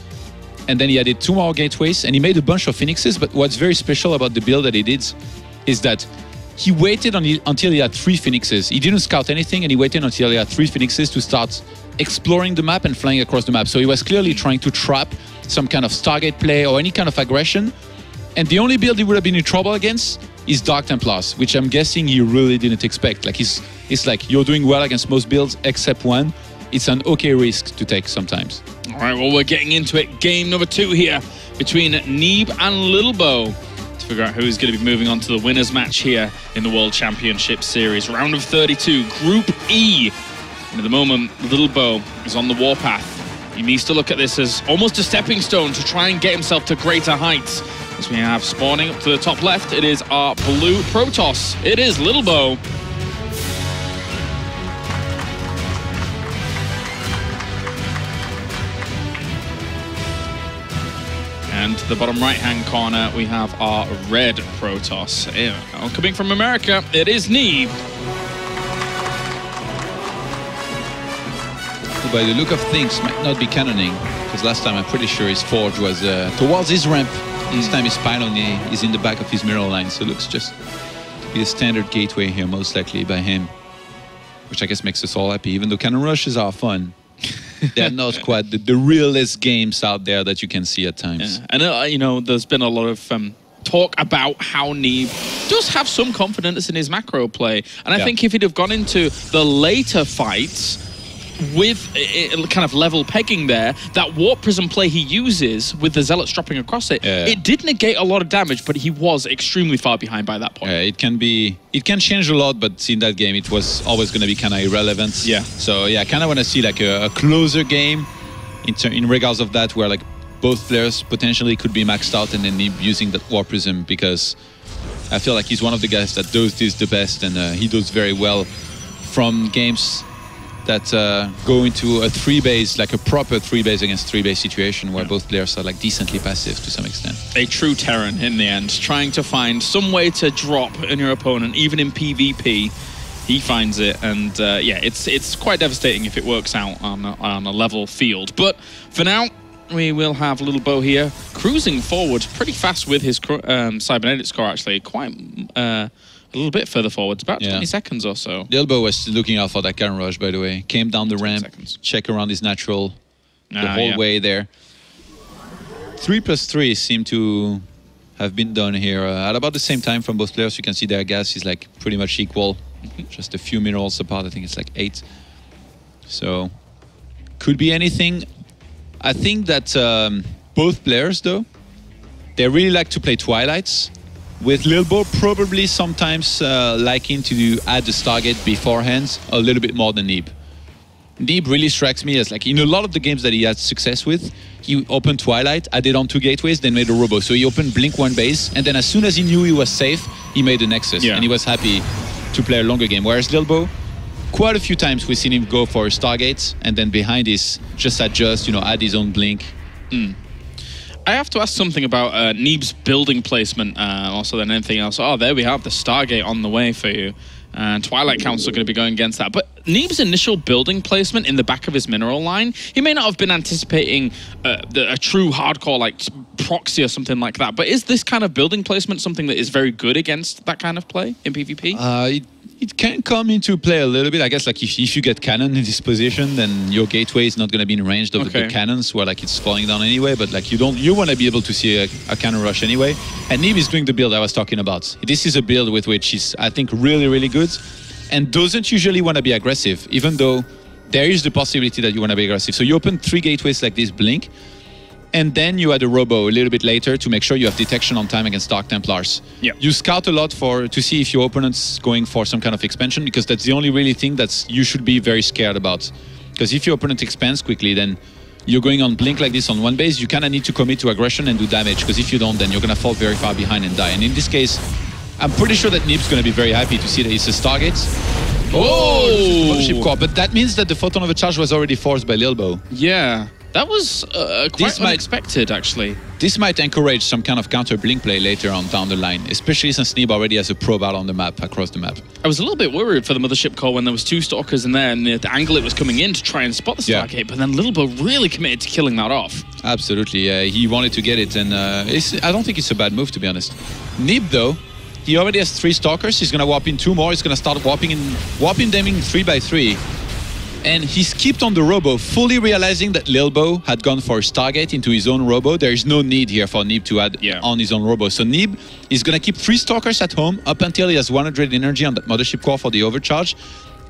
and then he added 2 more gateways, and he made a bunch of Phoenixes. But what's very special about the build that he did is that he waited until he had 3 Phoenixes. He didn't scout anything, and he waited until he had 3 Phoenixes to start exploring the map and flying across the map. So he was clearly trying to trap some kind of Stargate play or any kind of aggression. And the only build he would have been in trouble against is Dark Templars, which I'm guessing he really didn't expect. Like it's like you're doing well against most builds except one. It's an okay risk to take sometimes. All right, well, we're getting into it. Game number 2 here between Neeb and Lilbow to figure out who's going to be moving on to the winners match here in the World Championship Series. Round of 32, Group E. And at the moment, Lilbow is on the warpath. He needs to look at this as almost a stepping stone to try and get himself to greater heights. As we have spawning up to the top left, it is our blue Protoss. It is Lilbow. And to the bottom right-hand corner, we have our red Protoss. Coming from America, it is Neeb. By the look of things, might not be cannoning, because last time I'm pretty sure his forge was towards his ramp. This time his pylon is in the back of his mirror line, so it looks just to be a standard gateway here, most likely by him, which I guess makes us all happy, even though cannon rushes are fun. They're not quite the realest games out there that you can see at times. Yeah. And, you know, there's been a lot of talk about how Neeb does have some confidence in his macro play. And I think if he'd have gone into the later fights with kind of level pegging there, that warp prism play he uses with the zealots dropping across it, it did negate a lot of damage, but he was extremely far behind by that point. It can change a lot, but in that game it was always going to be kind of irrelevant. Yeah. So yeah, I kind of want to see like a closer game in regards of that, where like both players potentially could be maxed out and then using that warp prism, because I feel like he's one of the guys that does this the best, and he does very well from games that go into a 3-base, like a proper 3-base against 3-base situation where both players are like decently passive to some extent. A true Terran in the end, trying to find some way to drop on your opponent, even in PvP. He finds it, and yeah, it's quite devastating if it works out on a level field. But for now, we will have Lilbow here cruising forward pretty fast with his cybernetic score, actually, quite a little bit further forwards, about 20 seconds or so. Lilbow was looking out for that cannon rush, by the way. Came down the ramp, check around his natural the whole way there. 3+3 seem to have been done here at about the same time from both players. You can see their gas is like pretty much equal, just a few minerals apart. I think it's like 8. So could be anything. I think that both players, though, they really like to play Twilights. With Lilbow probably sometimes liking to add the Stargate beforehand a little bit more than Neeb. Neeb really strikes me as like, in a lot of the games that he had success with, he opened Twilight, added on 2 gateways, then made a Robo. So he opened Blink 1 base, and then as soon as he knew he was safe, he made a Nexus, and he was happy to play a longer game. Whereas Lilbow, quite a few times we've seen him go for a Stargate, and then behind is just adjust, you know, add his own Blink. I have to ask something about Neeb's building placement, also than anything else. Oh, there we have the Stargate on the way for you. Twilight Council are going to be going against that. But Neeb's initial building placement in the back of his mineral line, he may not have been anticipating a true hardcore like proxy or something like that. But is this kind of building placement something that is very good against that kind of play in PvP? It can come into play a little bit. I guess like if you get cannon in this position, then your gateway is not going to be in range of the cannons where like it's falling down anyway. But like you want to be able to see a cannon rush anyway. And Neeb is doing the build I was talking about. This is a build with which he's, I think, really, really good, and doesn't usually want to be aggressive, even though there is the possibility that you want to be aggressive. So you open 3 gateways like this, blink, and then you add a robo a little bit later to make sure you have detection on time against Dark Templars. Yep. You scout a lot to see if your opponent's going for some kind of expansion, because that's the only really thing that you should be very scared about. Because if your opponent expands quickly, then you're going on blink like this on one base, you kind of need to commit to aggression and do damage, because if you don't, then you're going to fall very far behind and die. And in this case, I'm pretty sure that Neeb's going to be very happy to see that it's a Stargate. Oh! Ship core. But that means that the photon overcharge was already forced by Lilbow. Yeah. That was quite unexpected, actually. This might encourage some kind of counter blink play later on down the line, especially since Neeb already has a probe out on the map, across the map. I was a little bit worried for the Mothership core when there was 2 Stalkers in there and the angle it was coming in to try and spot the Stargate, but then Lilbow really committed to killing that off. Absolutely, he wanted to get it, and I don't think it's a bad move, to be honest. Neeb, though, he already has 3 Stalkers, he's going to warp in 2 more, he's going to start warping them in 3 by 3. And he skipped on the robo, fully realizing that Lilbow had gone for Stargate into his own robo. There is no need here for Neeb to add on his own robo. So Neeb is going to keep 3 Stalkers at home up until he has 100 energy on that Mothership core for the overcharge.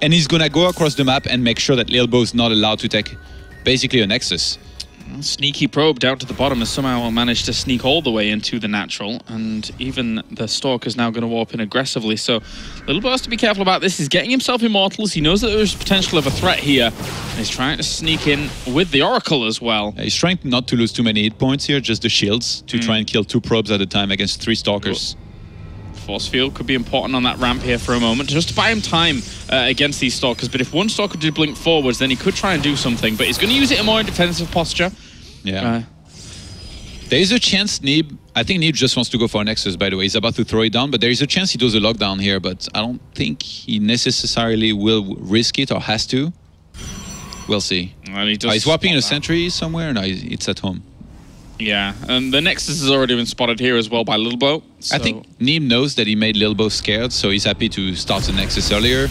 And he's going to go across the map and make sure that Lilbow is not allowed to take basically a Nexus. Sneaky probe down to the bottom has somehow managed to sneak all the way into the natural, and even the Stalker's now going to warp in aggressively. So Lilbow has to be careful about this. He's getting himself immortals. He knows that there's potential of a threat here. And he's trying to sneak in with the Oracle as well. He's trying not to lose too many hit points here, just the shields, to try and kill 2 probes at a time against 3 Stalkers. Force field could be important on that ramp here for a moment, just to buy him time against these Stalkers. But if one Stalker did blink forwards, then he could try and do something. But he's going to use it in more in defensive posture. Yeah. There is a chance Neeb, I think Neeb just wants to go for a Nexus, by the way. He's about to throw it down, but there is a chance he does a lockdown here, but I don't think he necessarily will risk it or has to. We'll see. Well, he's swapping in a sentry somewhere? No, it's at home. Yeah, and the Nexus has already been spotted here as well by Lilbow. So. I think Neeb knows that he made Lilbow scared, so he's happy to start the Nexus earlier.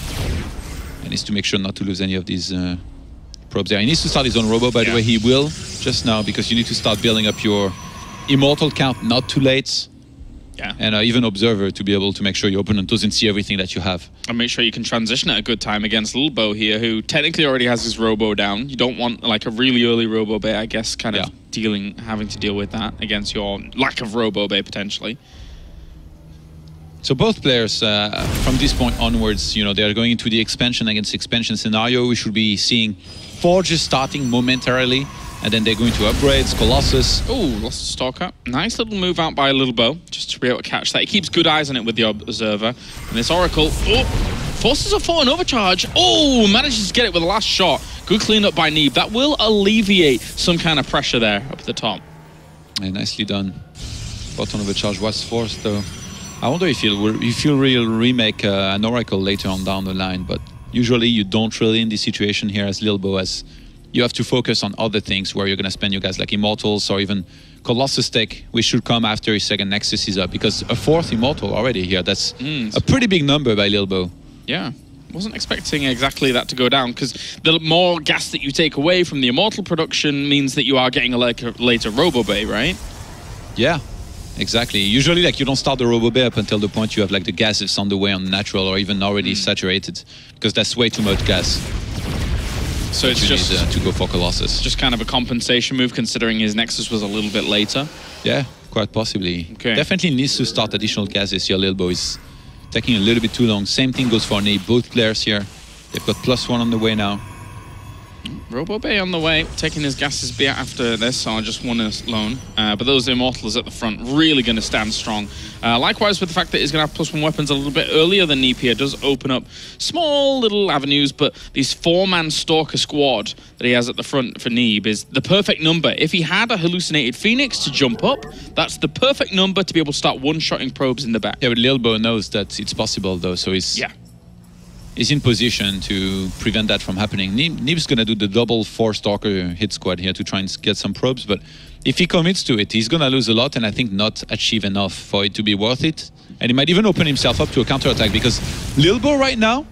And needs to make sure not to lose any of these probes there. He needs to start his own robo, by the way. He will just now, because you need to start building up your immortal count not too late. Yeah. And even Observer to be able to make sure your opponent doesn't see everything that you have. And make sure you can transition at a good time against Lilbow here, who technically already has his robo down. You don't want like a really early robo bay, I guess, kind of having to deal with that against your lack of robo bay potentially. So both players, from this point onwards, you know, they are going into the expansion against expansion scenario. We should be seeing Forges starting momentarily, and then they're going to upgrades, Colossus. Oh, lost a Stalker. Nice little move out by Lilbow, just to be able to catch that. He keeps good eyes on it with the Observer. And this Oracle, forces a 4 and overcharge. Oh, manages to get it with the last shot. Good cleanup by Neeb. That will alleviate some kind of pressure there up at the top. Yeah, nicely done. Bottom overcharge was forced, though. I wonder if you'll remake an Oracle later on down the line, but usually you don't really in this situation here as Lilbow, as you have to focus on other things where you're going to spend your guys like Immortals or even Colossus tech, which should come after his second Nexus is up, because a 4th Immortal already here, that's a pretty big number by Lilbow. Yeah, wasn't expecting exactly that to go down, because the more gas that you take away from the Immortal production means that you are getting a later Robo Bay, right? Yeah. Exactly. Usually, like, you don't start the Robo Bay up until the point you have like the gases on the way on natural or even already saturated, because that's way too much gas. So it's just to go for Colossus. Just kind of a compensation move, considering his Nexus was a little bit later. Yeah, quite possibly. Okay. Definitely needs to start additional gases here. Lilbow is taking a little bit too long. Same thing goes for Neeb. Both players here, they've got +1 on the way now. Robo-Bay on the way, taking his gases beer after this, so just one alone. But those Immortals at the front really going to stand strong. Likewise with the fact that he's going to have +1 weapons a little bit earlier than Neeb here does open up small little avenues, but these 4-man Stalker squad that he has at the front for Neeb is the perfect number. If he had a hallucinated Phoenix to jump up, that's the perfect number to be able to start one-shotting probes in the back. Yeah, but Lilbow knows that it's possible though, so he's... Yeah. Is in position to prevent that from happening. Neeb's going to do the double 4 Stalker hit squad here to try and get some probes, but if he commits to it, he's going to lose a lot and I think not achieve enough for it to be worth it. And he might even open himself up to a counter-attack because Lilbow right now,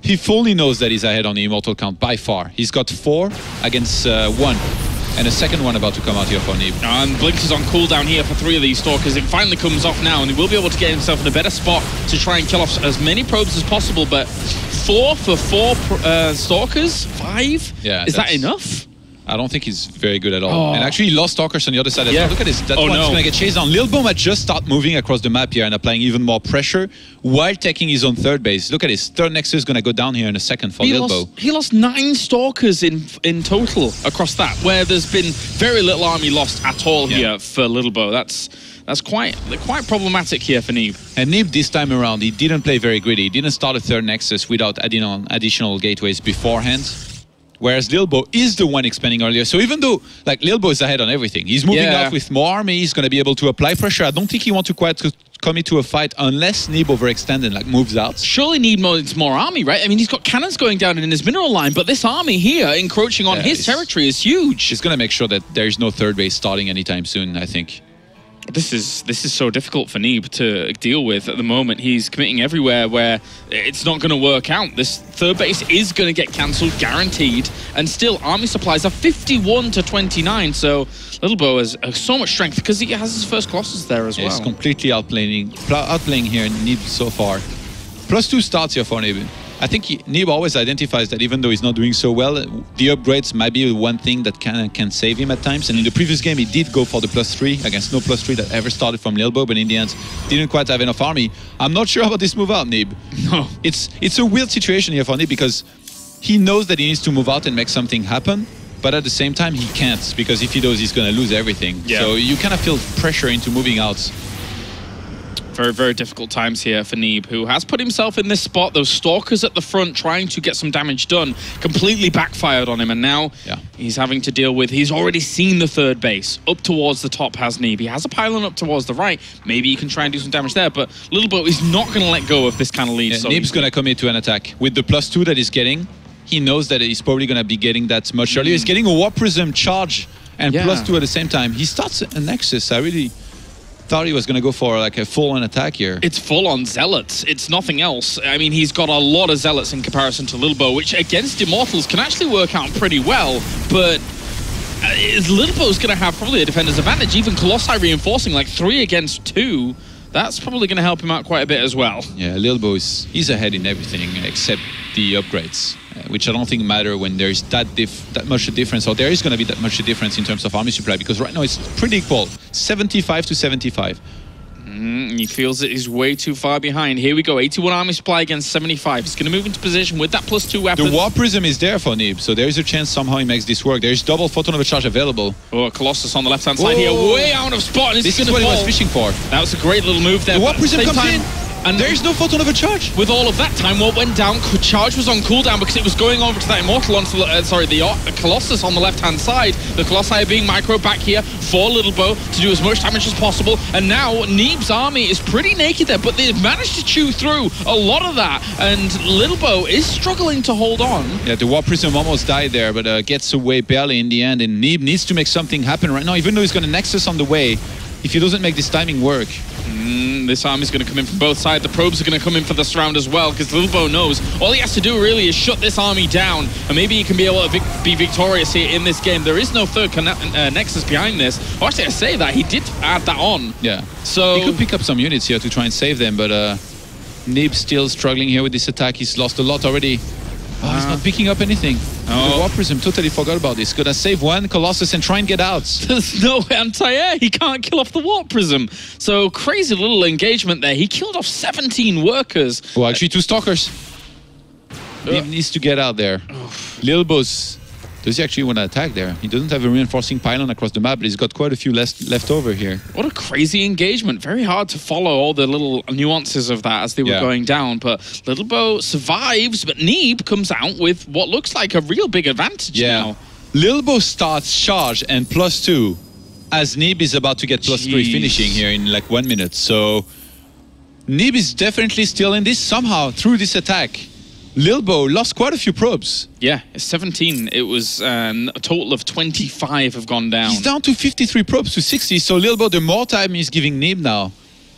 he fully knows that he's ahead on the Immortal count by far. He's got 4 against 1. And a second one about to come out here for Neeb. And Blink is on cooldown here for 3 of these Stalkers. It finally comes off now, and he will be able to get himself in a better spot to try and kill off as many probes as possible. But 4 for 4 Stalkers? 5? Yeah, is that enough? I don't think he's very good at all. And actually, he lost Stalkers on the other side. Yeah. Look at this. That one's going to get chased down. Lilbow might just start moving across the map here and applying even more pressure while taking his own third base. Look at this. Third Nexus is going to go down here in a second for Lilbow. He lost 9 Stalkers in total across that, where there's been very little army lost at all here for Lilbow. That's quite problematic here for Neeb. And Neeb this time around, he didn't play very greedy. He didn't start a third Nexus without adding on additional gateways beforehand. Whereas Lilbow is the one expanding earlier. So even though like Lilbow is ahead on everything, he's moving out with more army, he's going to be able to apply pressure. I don't think he wants to quite commit to a fight unless Neeb overextends and like moves out. Surely Neeb needs more army, right? I mean, he's got cannons going down in his mineral line, but this army here encroaching on his territory is huge. He's going to make sure that there's no third base starting anytime soon, I think. This is so difficult for Neeb to deal with at the moment. He's committing everywhere where it's not going to work out. This third base is going to get cancelled, guaranteed. And still, army supplies are 51 to 29. So Lilbow has so much strength because he has his first Colossus there as well. He's completely outplaying here Neeb so far. +2 starts here for Neeb. I think Neeb always identifies that even though he's not doing so well, the upgrades might be one thing that can save him at times. And in the previous game, he did go for the +3 against no +3 that ever started from Lilbow, but in the end, didn't quite have enough army. I'm not sure about this move out, Neeb. No. It's a weird situation here for Neeb because he knows that he needs to move out and make something happen, but at the same time, he can't because if he does, he's going to lose everything. Yeah. So you kind of feel pressure into moving out. Very, very difficult times here for Neeb, who has put himself in this spot. Those Stalkers at the front trying to get some damage done completely backfired on him, and now he's having to deal with... He's already seen the third base. Up towards the top has Neeb. He has a pylon up towards the right. Maybe he can try and do some damage there, but Lilbow is not going to let go of this kind of lead. Yeah, so Neeb's going to commit to an attack. With the +2 that he's getting, he knows that he's probably going to be getting that much earlier. He's getting a Warp Prism charge and +2 at the same time. He starts a Nexus. I really... thought he was going to go for like a full-on attack here. It's full-on Zealots. It's nothing else. I mean, he's got a lot of Zealots in comparison to Lilbow, which against Immortals can actually work out pretty well, but Lilbow's going to have probably a defender's advantage. Even Colossi reinforcing like 3 against 2, that's probably going to help him out quite a bit as well. Yeah, Lilbow he's ahead in everything except the upgrades, which I don't think matter when there's that much a difference, or there is going to be that much a difference in terms of army supply, because right now it's pretty equal, 75 to 75. He feels that he's way too far behind. Here we go, 81 army supply against 75. He's going to move into position with that +2 weapon. The Warp Prism is there for Neeb, so there is a chance somehow he makes this work. There's double photon overcharge available. Oh, Colossus on the left-hand side here, way out of spot. And this is what he was fishing for. That was a great little move there. The Warp Prism comes in. And there is no photon overcharge. With all of that time, what went down, charge was on cooldown because it was going over to that Immortal, the Colossus on the left-hand side. The Colossi are being micro back here for Lilbow to do as much damage as possible. And now Neeb's army is pretty naked there, but they've managed to chew through a lot of that. And Lilbow is struggling to hold on. Yeah, the Warp Prism almost died there, but gets away barely in the end. And Neeb needs to make something happen right now, even though he's got a Nexus on the way. If he doesn't make this timing work. This army's going to come in from both sides. The probes are going to come in for this round as well, because Lilbow knows all he has to do really is shut this army down, and maybe he can be able to be victorious here in this game. There is no third Nexus behind this. Oh, actually, I say that. He did add that on. Yeah. So he could pick up some units here to try and save them, but Neeb's still struggling here with this attack. He's lost a lot already. Oh, he's not picking up anything. Oh. The Warp Prism, totally forgot about this. Gonna save one Colossus and try and get out. There's no anti-air. He can't kill off the Warp Prism. So crazy little engagement there. He killed off 17 workers. Well, actually 2 Stalkers. He needs to get out there. Lilbow's Does he actually want to attack there? He doesn't have a reinforcing pylon across the map, but he's got quite a few left over here. What a crazy engagement. Very hard to follow all the little nuances of that as they were going down. But Lilbow survives, but Neeb comes out with what looks like a real big advantage now. Lilbow starts charge and +2, as Neeb is about to get +3 finishing here in like 1 minute. So Neeb is definitely still in this somehow through this attack. Lilbow lost quite a few probes. Yeah, 17. It was a total of 25 have gone down. He's down to 53 probes to 60. So Lilbow, the more time he's giving Neeb now,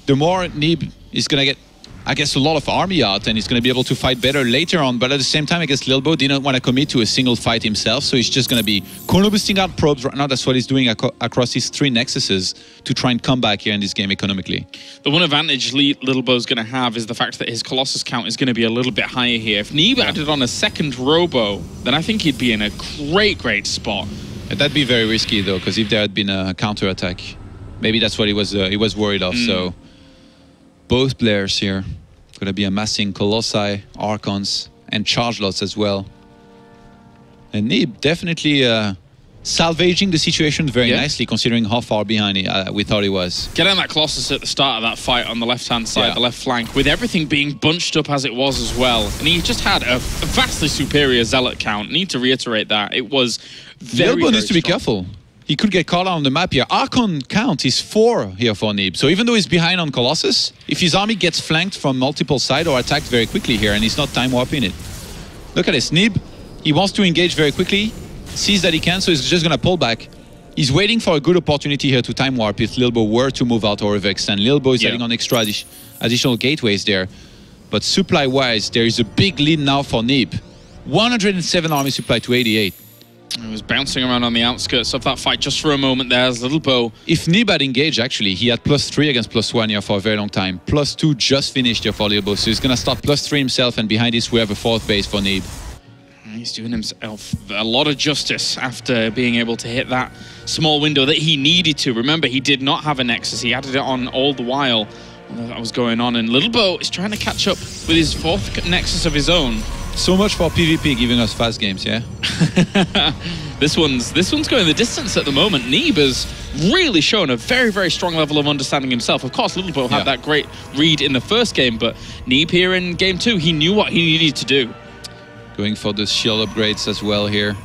the more Neeb is going to get, I guess, a lot of army out, and he's going to be able to fight better later on. But at the same time, I guess Lilbow didn't want to commit to a single fight himself, so he's just going to be corner boosting out probes right now. That's what he's doing across his 3 nexuses to try and come back here in this game economically. The one advantage Lilbow's going to have is the fact that his Colossus count is going to be a little bit higher here. If Neeb added on a second Robo, then I think he'd be in a great spot. That'd be very risky, though, because if there had been a counter-attack, maybe that's what he was worried of. So both players here going to be amassing Colossi, Archons, and charge lots as well. And Neeb definitely salvaging the situation very nicely, considering how far behind we thought he was. Getting that Colossus at the start of that fight on the left-hand side, the left flank, with everything being bunched up as it was as well. And he just had a vastly superior Zealot count. Need to reiterate that. It was very Lilbow needs to be careful. He could get caught out on the map here. Archon count is 4 here for Neeb. So even though he's behind on Colossus, if his army gets flanked from multiple sides or attacked very quickly here, and he's not time warping it. Look at this. Neeb, he wants to engage very quickly, sees that he can, so he's just going to pull back. He's waiting for a good opportunity here to time warp if Lilbow were to move out or overextend. Lilbow is adding on extra additional gateways there. But supply-wise, there is a big lead now for Neeb. 107 army supply to 88. He was bouncing around on the outskirts of that fight just for a moment there as Lilbow. If Neeb had engaged, actually, he had +3 against +1 here for a very long time. +2 just finished here for Lilbow, so he's going to start +3 himself, and behind this we have a 4th base for Neeb. He's doing himself a lot of justice after being able to hit that small window that he needed to. Remember, he did not have a Nexus. He added it on all the while that was going on, and Lilbow is trying to catch up with his 4th Nexus of his own. So much for PvP giving us fast games, yeah? This one's going the distance at the moment. Neeb has really shown a very strong level of understanding himself. Of course, Lilbow had that great read in the first game, but Neeb here in game 2, he knew what he needed to do. Going for the shield upgrades as well here.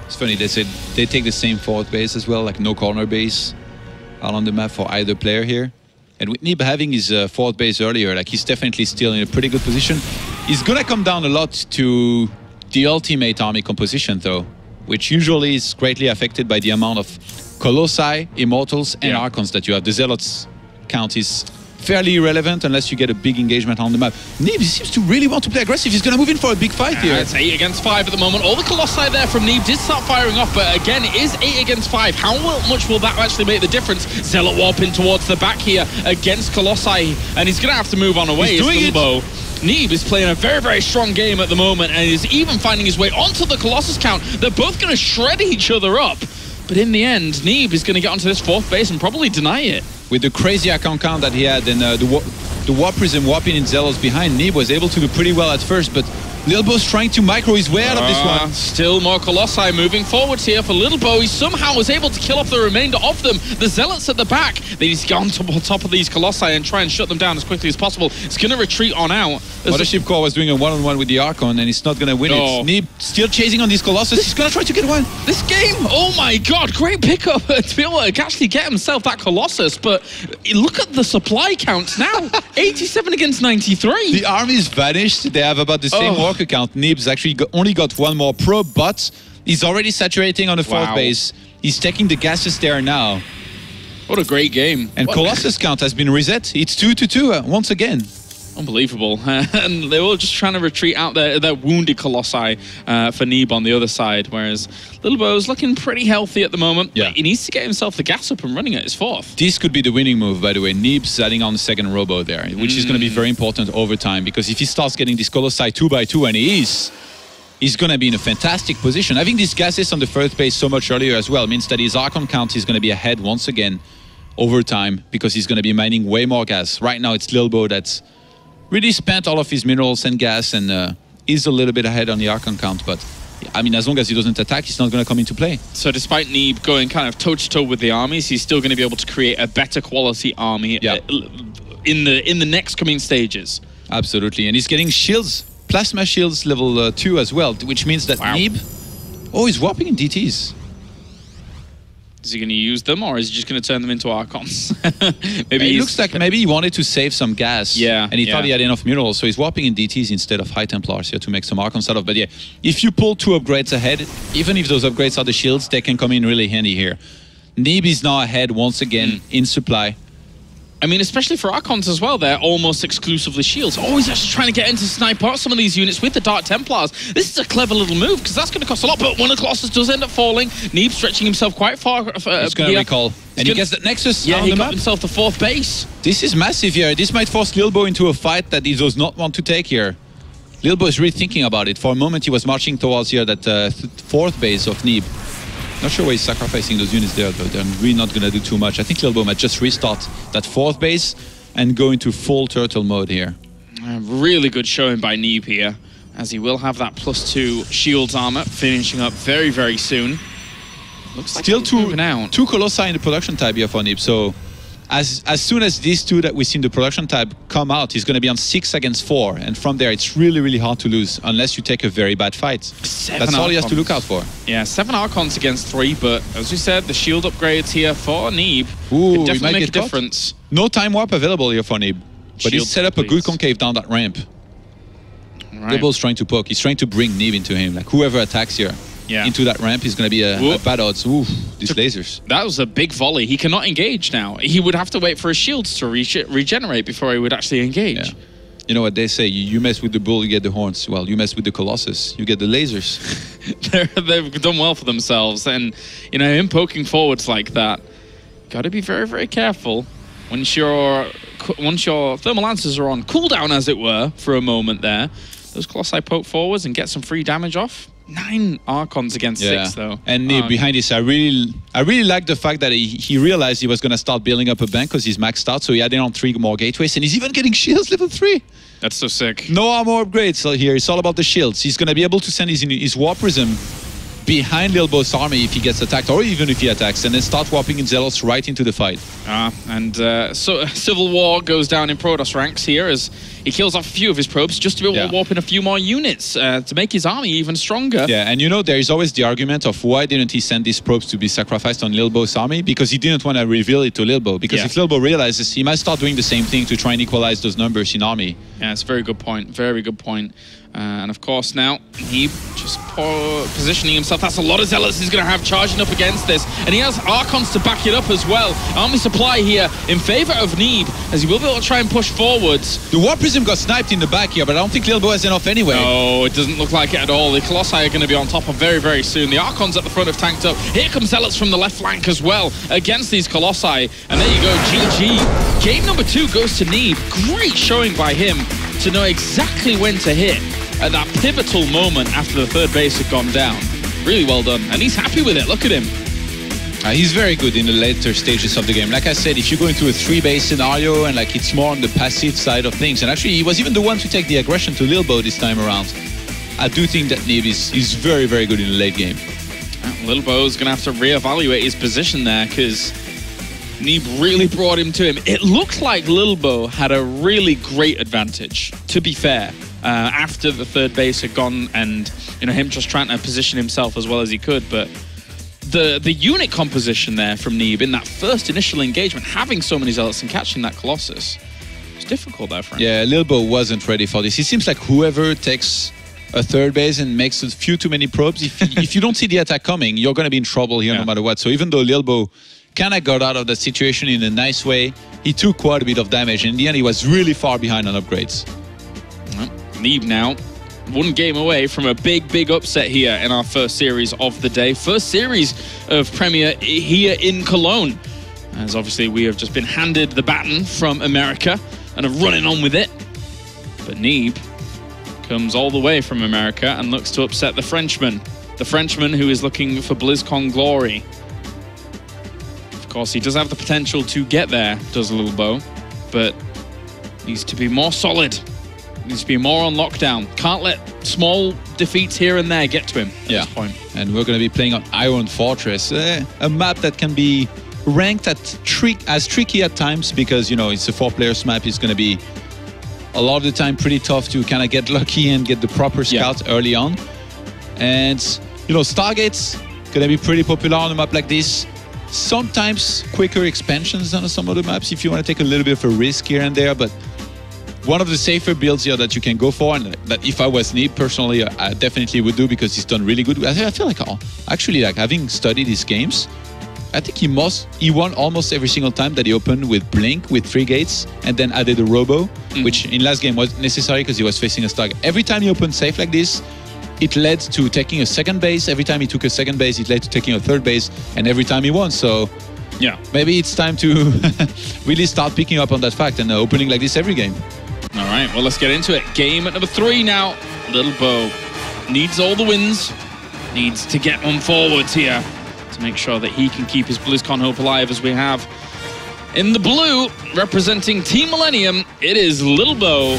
It's funny, they said they take the same 4th base as well, like no corner base out on the map for either player here. And with Neeb having his 4th base earlier, like he's definitely still in a pretty good position. He's gonna come down a lot to the ultimate army composition though, which usually is greatly affected by the amount of Colossi, Immortals, and Archons that you have. The Zealots count is fairly irrelevant unless you get a big engagement on the map. Neeb seems to really want to play aggressive. He's going to move in for a big fight here. It's 8 against 5 at the moment. All the Colossi there from Neeb did start firing off, but again, it is 8 against 5. How much will that actually make the difference? Zealot warping towards the back here against Colossi, and he's going to have to move on away. He's doing it. Neeb is playing a very strong game at the moment, and is even finding his way onto the Colossus count. They're both going to shred each other up. But in the end, Neeb is going to get onto this 4th base and probably deny it. With the crazy account count that he had and the Warp Prism warping in Zealots behind, Neeb was able to do pretty well at first, but Lilbow's trying to micro his way out of this one. Still more Colossi moving forwards here for Lilbow. He somehow was able to kill off the remainder of them. The Zealots at the back, they need to get on top of these Colossi and try and shut them down as quickly as possible. It's going to retreat on out. Mothership Core was doing a one-on-one with the Archon, and he's not going to win it. Neeb still chasing on these Colossus. He's going to try to get one. This game, oh my god, great pickup to be able to actually get himself that Colossus, but look at the supply counts now. 87 against 93. The army's vanished. They have about the same worker count. Neeb's actually only got one more probe, but he's already saturating on the 4th base. He's taking the gases there now. What a great game. And Colossus count has been reset. It's 2-2 once again. Unbelievable. And they were just trying to retreat out their wounded Colossi for Neeb on the other side, whereas Lilbow's looking pretty healthy at the moment. Yeah. He needs to get himself the gas up and running at his 4th. This could be the winning move, by the way. Neeb's adding on the 2nd Robo there, which is going to be very important over time, because if he starts getting this Colossi 2x2, and he's going to be in a fantastic position. Having these gases on the 1st base so much earlier as well means that his Archon count is going to be ahead once again over time, because he's going to be mining way more gas. Right now it's Lilbow that's really spent all of his minerals and gas and is a little bit ahead on the Archon count, but I mean, as long as he doesn't attack, he's not going to come into play. So despite Neeb going kind of toe-to-toe with the armies, he's still going to be able to create a better quality army in the next coming stages. Absolutely. And he's getting shields, plasma shields level 2 as well, which means that Neeb... Oh, he's warping in DTs. Is he going to use them, or is he just going to turn them into Archons? Maybe it looks like maybe he wanted to save some gas. Yeah. And he thought he had enough minerals, so he's warping in DTs instead of High Templars here to make some Archons out of. But yeah, if you pull 2 upgrades ahead, even if those upgrades are the shields, they can come in really handy here. Neeb is now ahead once again in supply. I mean, especially for Archons as well, they're almost exclusively shields. Oh, he's actually trying to get into snipe out some of these units with the Dark Templars. This is a clever little move, because that's going to cost a lot, but one of the Colossus does end up falling. Neeb stretching himself quite far. He's going to recall. And he gets that Nexus on he the got map. himself the 4th base. This is massive here. This might force Lilbow into a fight that he does not want to take here. Lilbow is really thinking about it. For a moment, he was marching towards here that 4th base of Neeb. Not sure why he's sacrificing those units there, though. They're really not going to do too much. I think Lilbow might just restart that 4th base and go into full turtle mode here. Really good showing by Neeb here, as he will have that +2 shields armor finishing up very, very soon. Looks like still two Colossi in the production tab here for Neeb, so as soon as these 2 that we see in the production tab come out, he's going to be on 6 against 4, and from there it's really, really hard to lose unless you take a very bad fight. That's all he has to look out for. Yeah, 7 Archons against 3, but as you said, the shield upgrades here for Neeb could definitely make a difference. No time warp available here for Neeb, but he's set up a good concave down that ramp. Lilbow's trying to poke, he's trying to bring Neeb into him, like whoever attacks here. Into that ramp is going to be a bad odds. Ooh, these lasers. That was a big volley. He cannot engage now. He would have to wait for his shields to regenerate before he would actually engage. Yeah. You know what they say, you mess with the bull, you get the horns. Well, you mess with the Colossus, you get the lasers. They've done well for themselves. And, you know, him poking forwards like that, got to be very, very careful. Once your thermal lances are on cooldown, as it were, for a moment there, those Colossi poke forwards and get some free damage off. 9 Archons against 6, though. And behind this, I really like the fact that he realized he was going to start building up a bank because he's maxed out, so he added on 3 more gateways, and he's even getting shields level 3. That's so sick. No armor upgrades here. It's all about the shields. He's going to be able to send his Warp Prism behind Lilbow's army if he gets attacked, or even if he attacks, and then start warping in Zealots right into the fight. So Civil War goes down in Protoss ranks here as he kills off a few of his probes just to be able to warp in a few more units to make his army even stronger. Yeah, and you know, there is always the argument of why didn't he send these probes to be sacrificed on Lilbow's army? Because he didn't want to reveal it to Lilbow. Because if Lilbow realizes, he might start doing the same thing to try and equalize those numbers in army. Yeah, it's a very good point. Very good point. And of course now, he just positioning himself. That's a lot of Zealots he's going to have charging up against this. And he has Archons to back it up as well. Army supply here in favor of Neeb, as he will be able to try and push forwards. The Warp Prism got sniped in the back here, but I don't think Lilbow has enough anyway. No, it doesn't look like it at all. The Colossi are going to be on top of very, very soon. The Archons at the front have tanked up. Here comes Zealots from the left flank as well against these Colossi. And there you go, GG. Game number 2 goes to Neeb. Great showing by him to know exactly when to hit at that pivotal moment after the 3rd base had gone down. Really well done. And he's happy with it. Look at him. He's very good in the later stages of the game. Like I said, if you go into a 3-base scenario and like it's more on the passive side of things, and actually he was even the one to take the aggression to Lilbow this time around. I do think that Neeb is very, very good in the late game. Lilbow's going to have to reevaluate his position there because Neeb really brought him to him. It looked like Lilbow had a really great advantage, to be fair, after the 3rd base had gone and, you know, him just trying to position himself as well as he could. But the unit composition there from Neeb in that first initial engagement, having so many Zealots and catching that Colossus, it's difficult there for him. Yeah, Lilbow wasn't ready for this. It seems like whoever takes a 3rd base and makes a few too many probes, if you don't see the attack coming, you're going to be in trouble here no matter what. So even though Lilbow kind of got out of the situation in a nice way, he took quite a bit of damage. In the end, he was really far behind on upgrades. Neeb now 1 game away from a big, big upset here in our first series of the day. First series of Premier here in Cologne. As obviously we have just been handed the baton from America and are running on with it. But Neeb comes all the way from America and looks to upset the Frenchman. The Frenchman who is looking for BlizzCon glory. Of course, he does have the potential to get there, does Lilbow, but needs to be more solid. Needs to be more on lockdown. Can't let small defeats here and there get to him at this point. And we're going to be playing on Iron Fortress, a map that can be ranked as tricky at times because, you know, it's a 4-players map. It's going to be a lot of the time pretty tough to kind of get lucky and get the proper scout early on. And, you know, Stargate's going to be pretty popular on a map like this. Sometimes quicker expansions on some of the maps if you want to take a little bit of a risk here and there, but one of the safer builds here that you can go for, and that if I was Neeb personally, I definitely would do because he's done really good. I feel like, actually, like having studied his games, I think he won almost every single time that he opened with Blink with 3 gates and then added a Robo, which in last game was necessary because he was facing a Stargate. Every time he opened safe like this, it led to taking a second base. Every time he took a second base, it led to taking a third base, and every time he won. So yeah, maybe it's time to really start picking up on that fact and opening like this every game. All right, well, let's get into it. Game at number 3 now. Lilbow needs all the wins, needs to get on forwards here to make sure that he can keep his BlizzCon hope alive, as we have in the blue, representing Team Millennium, it is Lilbow.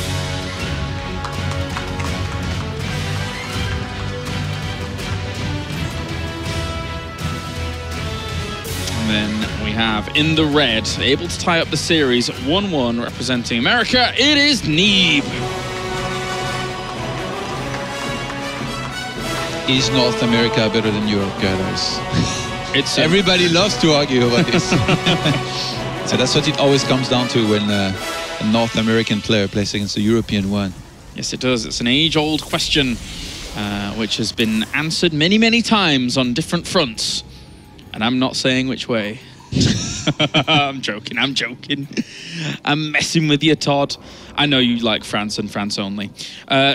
And then we have in the red, able to tie up the series, 1-1, representing America, it is Neeb. Is North America better than Europe, guys? Everybody loves to argue about this. So that's what it always comes down to when a North American player plays against a European one. Yes, it does. It's an age-old question, which has been answered many, many times on different fronts. And I'm not saying which way. I'm joking. I'm messing with you, Todd. I know you like France and France only.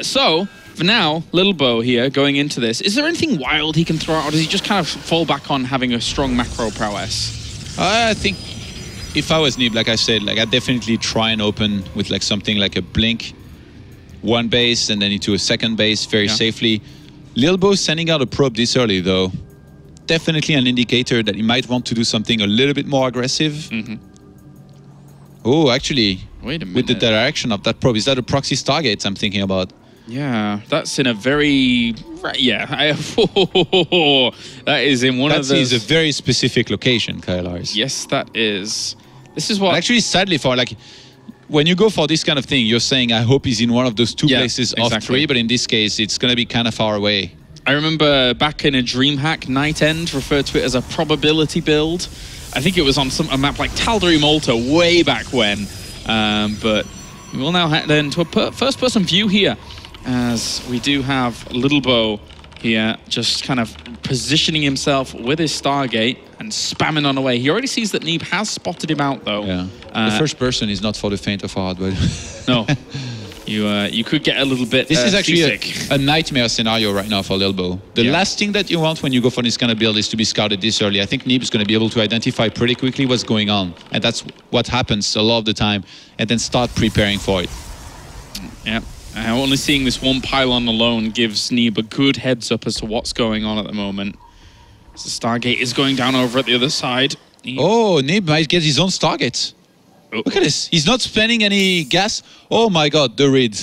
So, for now, Lilbow here, going into this, is there anything wild he can throw out, or does he just kind of fall back on having a strong macro prowess? I think if I was Neeb, like I said, like I'd definitely try and open with like something like a Blink, 1 base, and then into a second base very safely. Lilbow sending out a probe this early, though, definitely an indicator that he might want to do something a little bit more aggressive. Oh, actually, wait a minute. With the direction of that probe, is that a proxy Stargate I'm thinking about? Yeah, that's in a very... that is in one of those... That is a very specific location, Kylars. Yes, that is. This is what... Actually, sadly, for like... When you go for this kind of thing, you're saying, I hope he's in one of those 2 places of 3, but in this case, it's going to be kind of far away. I remember back in a DreamHack, Night End referred to it as a probability build. I think it was on a map like Tal'Darim Malta way back when. But we will now head into a first-person view here, as we do have Lilbow here just kind of positioning himself with his Stargate and spamming on away. He already sees that Neeb has spotted him out, though. Yeah. The first person is not for the faint of heart, but... No. You could get a little bit This is actually seasick. a nightmare scenario right now for Lilbow. The last thing that you want when you go for this kind of build is to be scouted this early. I think Neeb is going to be able to identify pretty quickly what's going on. And that's what happens a lot of the time. And then start preparing for it. Yeah. Only seeing this one pylon alone gives Neeb a good heads up as to what's going on at the moment. So Stargate is going down over at the other side. Oh, Neeb might get his own Stargate. Look at this. He's not spending any gas. Oh my god, the read.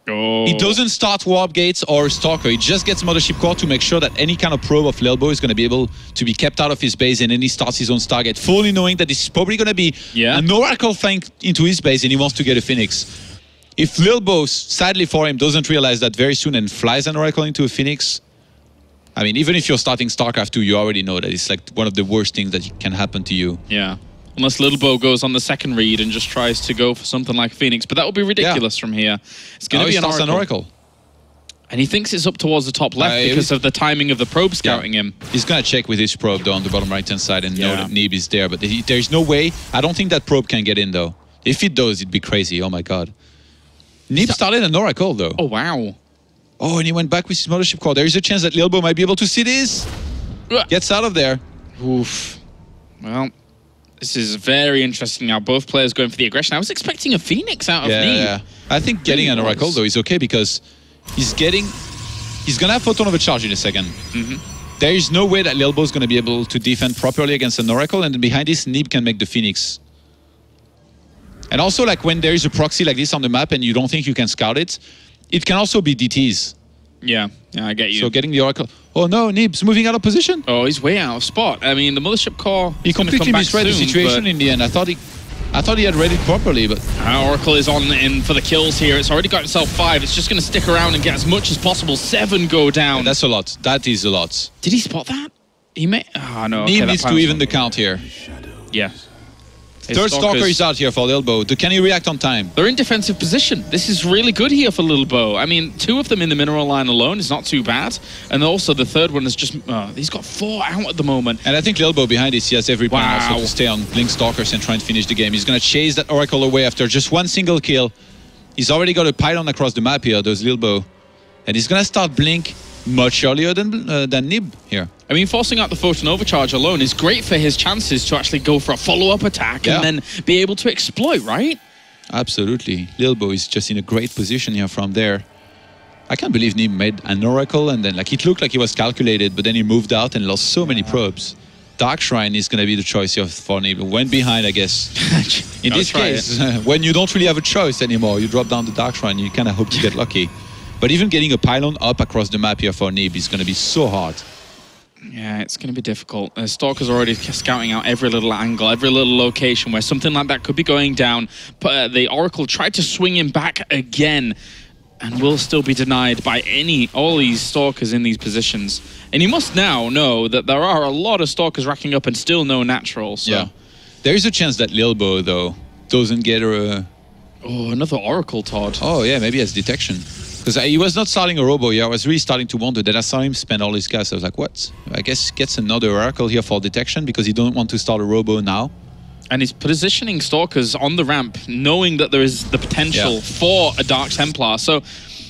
Oh. He doesn't start warp gates or Stalker. He just gets Mothership Core to make sure that any kind of probe of Lilbow is going to be able to be kept out of his base, and then he starts his own Stargate, fully knowing that this is probably going to be an Oracle flying into his base and he wants to get a Phoenix. If Lilbow, sadly for him, doesn't realize that very soon and flies an Oracle into a Phoenix, I mean, even if you're starting StarCraft II, you already know that it's like one of the worst things that can happen to you. Yeah. Unless Lilbow goes on the second read and just tries to go for something like Phoenix. But that would be ridiculous from here. It's going to be an Oracle. And he thinks it's up towards the top left because of the timing of the probe scouting him. He's going to check with his probe, though, on the bottom right-hand side and know that Neeb is there. But there's no way. I don't think that probe can get in, though. If it does, it'd be crazy. Oh, my God. Neeb started an Oracle, though. Oh, wow. Oh, and he went back with his Mothership Core. There is a chance that Lilbow might be able to see this. Gets out of there. Oof. Well... This is very interesting now. Both players going for the aggression. I was expecting a Phoenix out of Neeb. Yeah. I think getting an Oracle, though, is okay because he's going to have Photon Overcharge in a second. There is no way that Lilbow is going to be able to defend properly against an Oracle, and then behind this, Neeb can make the Phoenix. And also, like when there is a proxy like this on the map and you don't think you can scout it, it can also be DTs. Yeah, I get you. So getting the Oracle. Oh no, Neeb's moving out of position. Oh, he's way out of spot. I mean, the Mothership Core. He completely misread the situation in the end. I thought he had read it properly, but Oracle is on in for the kills here. It's already got itself 5. It's just going to stick around and get as much as possible. 7 go down. that's a lot. That is a lot. Did he spot that? He may. Oh no. Neeb okay, needs to even the count here. Yeah. Third Stalker is out here for Lilbow. Can he react on time? They're in defensive position. This is really good here for Lilbow. I mean, 2 of them in the mineral line alone is not too bad. And also the third one is just... he's got 4 out at the moment. And I think Lilbow behind this, he has every plan also to stay on Blink Stalkers and try and finish the game. He's going to chase that Oracle away after just 1 single kill. He's already got a pylon across the map here, does Lilbow. And he's going to start Blink much earlier than Neeb here. I mean, forcing out the photon overcharge alone is great for his chances to actually go for a follow-up attack and then be able to exploit, right? Absolutely. Lilbow is just in a great position here from there. I can't believe Neeb made an Oracle and then like it looked like he was calculated, but then he moved out and lost so many probes. Dark Shrine is going to be the choice here for Neeb. Went behind, I guess. In this case, when you don't really have a choice anymore, you drop down the Dark Shrine, you kind of hope to get lucky. But even getting a pylon up across the map here for Neeb is going to be so hard. Yeah, it's going to be difficult. Stalker's already scouting out every little angle, every little location where something like that could be going down. But the Oracle tried to swing him back again and will still be denied by all these Stalkers in these positions. And he must now know that there are a lot of Stalkers racking up and still no natural. So. Yeah. There is a chance that Lilbow, though, doesn't get a... Oh, another Oracle, Todd. Oh, yeah, maybe has detection. Because he was not starting a robo here. I was really starting to wonder. Then I saw him spend all his gas. I was like, what? I guess gets another Oracle here for detection because he don't want to start a robo now. And he's positioning Stalkers on the ramp, knowing that there is the potential for a Dark Templar. So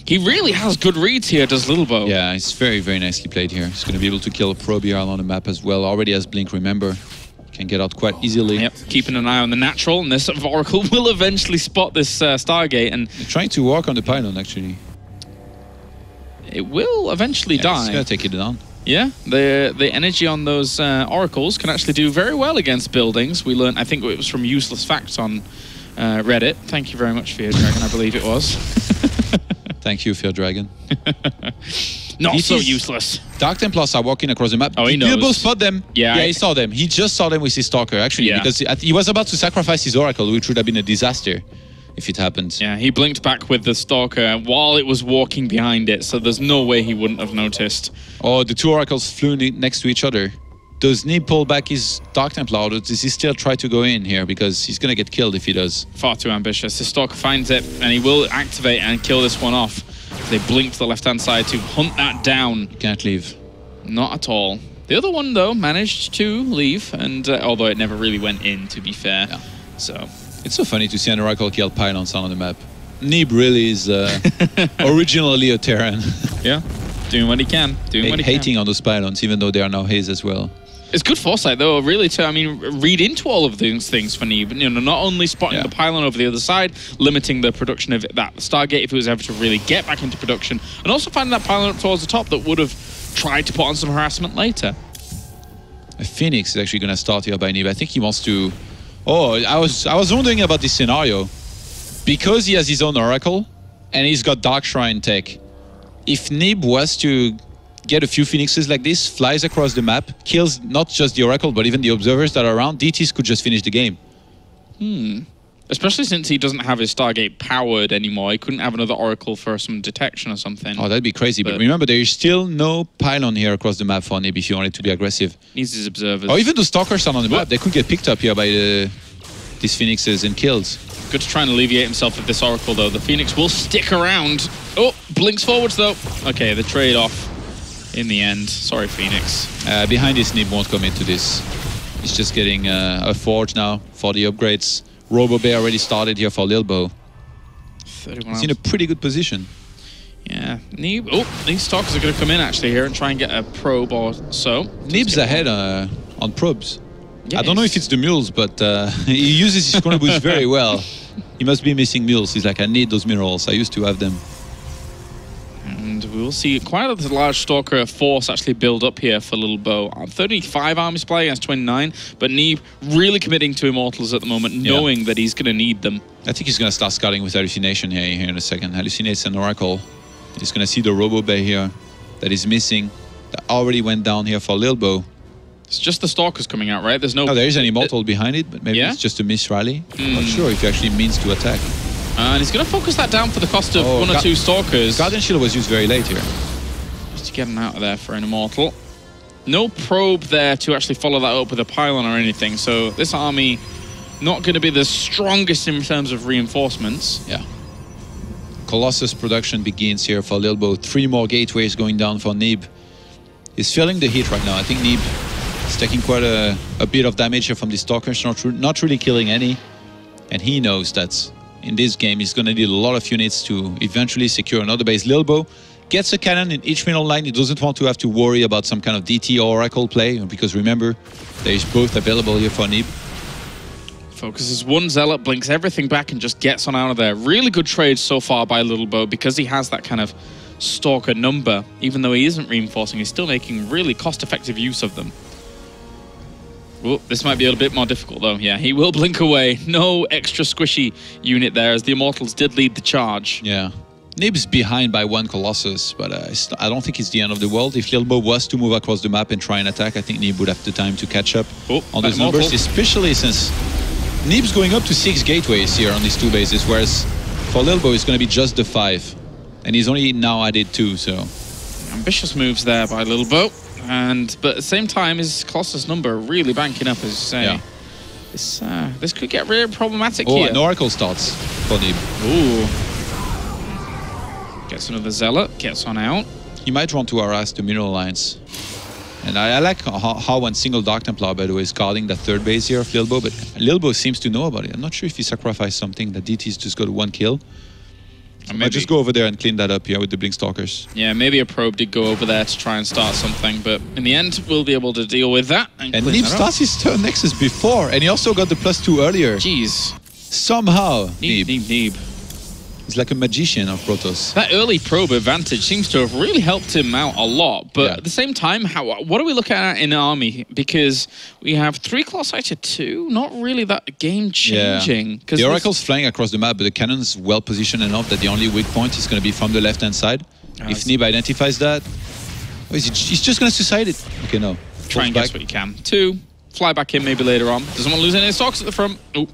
he really has good reads here, does Lilbow. Yeah, it's very, very nicely played here. He's going to be able to kill a probe here on the map as well. Already has Blink, remember. Can get out quite easily. Yep, keeping an eye on the natural. And this Oracle will eventually spot this Stargate. And they're trying to walk on the pylon, actually. It will eventually die. It's going to take it down. Yeah, the energy on those oracles can actually do very well against buildings. We learned, I think it was from Useless Facts on Reddit. Thank you very much, Fear Dragon, I believe it was. Thank you, Fear Dragon. Not so useless. Dark Templars are walking across the map. Oh, he knows. Lilbow spot them. Yeah, he saw them. He just saw them with his Stalker, actually, because he was about to sacrifice his Oracle, which would have been a disaster if it happened. Yeah, he blinked back with the Stalker while it was walking behind it, so there's no way he wouldn't have noticed. Oh, the 2 Oracles flew next to each other. Does Neeb pull back his Dark Templar, or does he still try to go in here? Because he's going to get killed if he does. Far too ambitious. The Stalker finds it, and he will activate and kill this one off. They blink to the left-hand side to hunt that down. Can't leave. Not at all. The other one, though, managed to leave, and although it never really went in, to be fair. Yeah. So... It's so funny to see an Oracle kill pylons on the map. Neeb really is originally a Terran. Yeah, doing what he can. Hating on those pylons, even though they are now his as well. It's good foresight, though, really, to, read into all of these things for Neeb. You know, not only spotting the pylon over the other side, limiting the production of that Stargate if it was ever to really get back into production, and also finding that pylon up towards the top that would have tried to put on some harassment later. A Phoenix is actually going to start here by Neeb. I think he wants to... Oh, I was wondering about this scenario. Because he has his own Oracle, and he's got Dark Shrine tech. If Neeb was to get a few Phoenixes like this, flies across the map, kills not just the Oracle, but even the observers that are around, DTs could just finish the game. Especially since he doesn't have his Stargate powered anymore. He couldn't have another Oracle for some detection or something. Oh, that'd be crazy. But remember, there is still no pylon here across the map for Neeb if you wanted to be aggressive. Needs his observers. Or even the Stalkers are on the map. They could get picked up here by these Phoenixes and killed. Good to try and alleviate himself with this Oracle, though. The Phoenix will stick around. Oh, blinks forwards, though. Okay, the trade-off in the end. Sorry, Phoenix. Behind this, Neeb won't commit to this. He's just getting a Forge now for the upgrades. Robo Bay already started here for Lilbow. He's in a pretty good position. Yeah, Neeb. Oh, these Stalkers are going to come in actually here and try and get a probe or so. Neeb's ahead on probes. Yes. I don't know if it's the mules, but he uses his chronoboost very well. He must be missing mules. He's like, I need those minerals. I used to have them. And we will see quite a large Stalker force actually build up here for Lilbow. 35 army supply against 29, but Neeb really committing to Immortals at the moment, knowing that he's going to need them. I think he's going to start scouting with Hallucination here in a second. Hallucinates an Oracle. He's going to see the Robo Bay here that is missing. That already went down here for Lilbow. It's just the Stalkers coming out, right? There's no... Oh, there is an Immortal behind it, but maybe it's just a miss rally. I'm not sure if he actually means to attack. And he's going to focus that down for the cost of one or two Stalkers. Guardian Shield was used very late here. Just to get him out of there for an Immortal. No probe there to actually follow that up with a pylon or anything, so this army not going to be the strongest in terms of reinforcements. Yeah. Colossus production begins here for Lilbow. 3 more gateways going down for Neeb. He's feeling the heat right now. I think Neeb is taking quite a bit of damage here from the Stalkers, not really killing any. And he knows that in this game, he's going to need a lot of units to eventually secure another base. Lilbow gets a cannon in each middle line. He doesn't want to have to worry about some kind of DT or Oracle play, because remember, there is both available here for Neeb. Focuses one Zealot, blinks everything back, and just gets on out of there. Really good trade so far by Lilbow, because he has that kind of Stalker number. Even though he isn't reinforcing, he's still making really cost-effective use of them. Well, this might be a little bit more difficult, though. Yeah, he will blink away. No extra squishy unit there, as the Immortals did lead the charge. Yeah. Neeb's behind by 1 Colossus, but I don't think it's the end of the world. If Lilbow was to move across the map and try and attack, I think Neeb would have the time to catch up on those numbers, especially since Neeb's going up to 6 gateways here on these 2 bases, whereas for Lilbow it's going to be just the 5. And he's only now added 2, so... Ambitious moves there by Lilbow. But at the same time, his Colossus number really banking up, as you say. Yeah. This could get really problematic here. Oh, an Oracle starts for Neeb. Ooh. Gets another Zealot, gets on out. He might want to harass the mineral lines. And I like how one single Dark Templar, by the way, is guarding that 3rd base here of Lilbow, but Lilbow seems to know about it. I'm not sure if he sacrificed something, that DT's just got 1 kill. So I might just go over there and clean that up here with the Blink Stalkers. Yeah, maybe a probe did go over there to try and start something, but in the end, we'll be able to deal with that. And Neeb starts his turn Nexus before, and he also got the +2 earlier. Jeez. Somehow, Neeb. He's like a magician of Protoss. That early probe advantage seems to have really helped him out a lot, but at the same time, what are we looking at in the army? Because we have 3 Colossi to 2, not really that game-changing. Yeah. The Oracle's flying across the map, but the cannon's well positioned enough that the only weak point is going to be from the left-hand side. If Neeb identifies that, he's just going to suicide it. Okay, no. Try and guess what you can. 2, fly back in maybe later on. Doesn't want to lose any stocks at the front. Oh.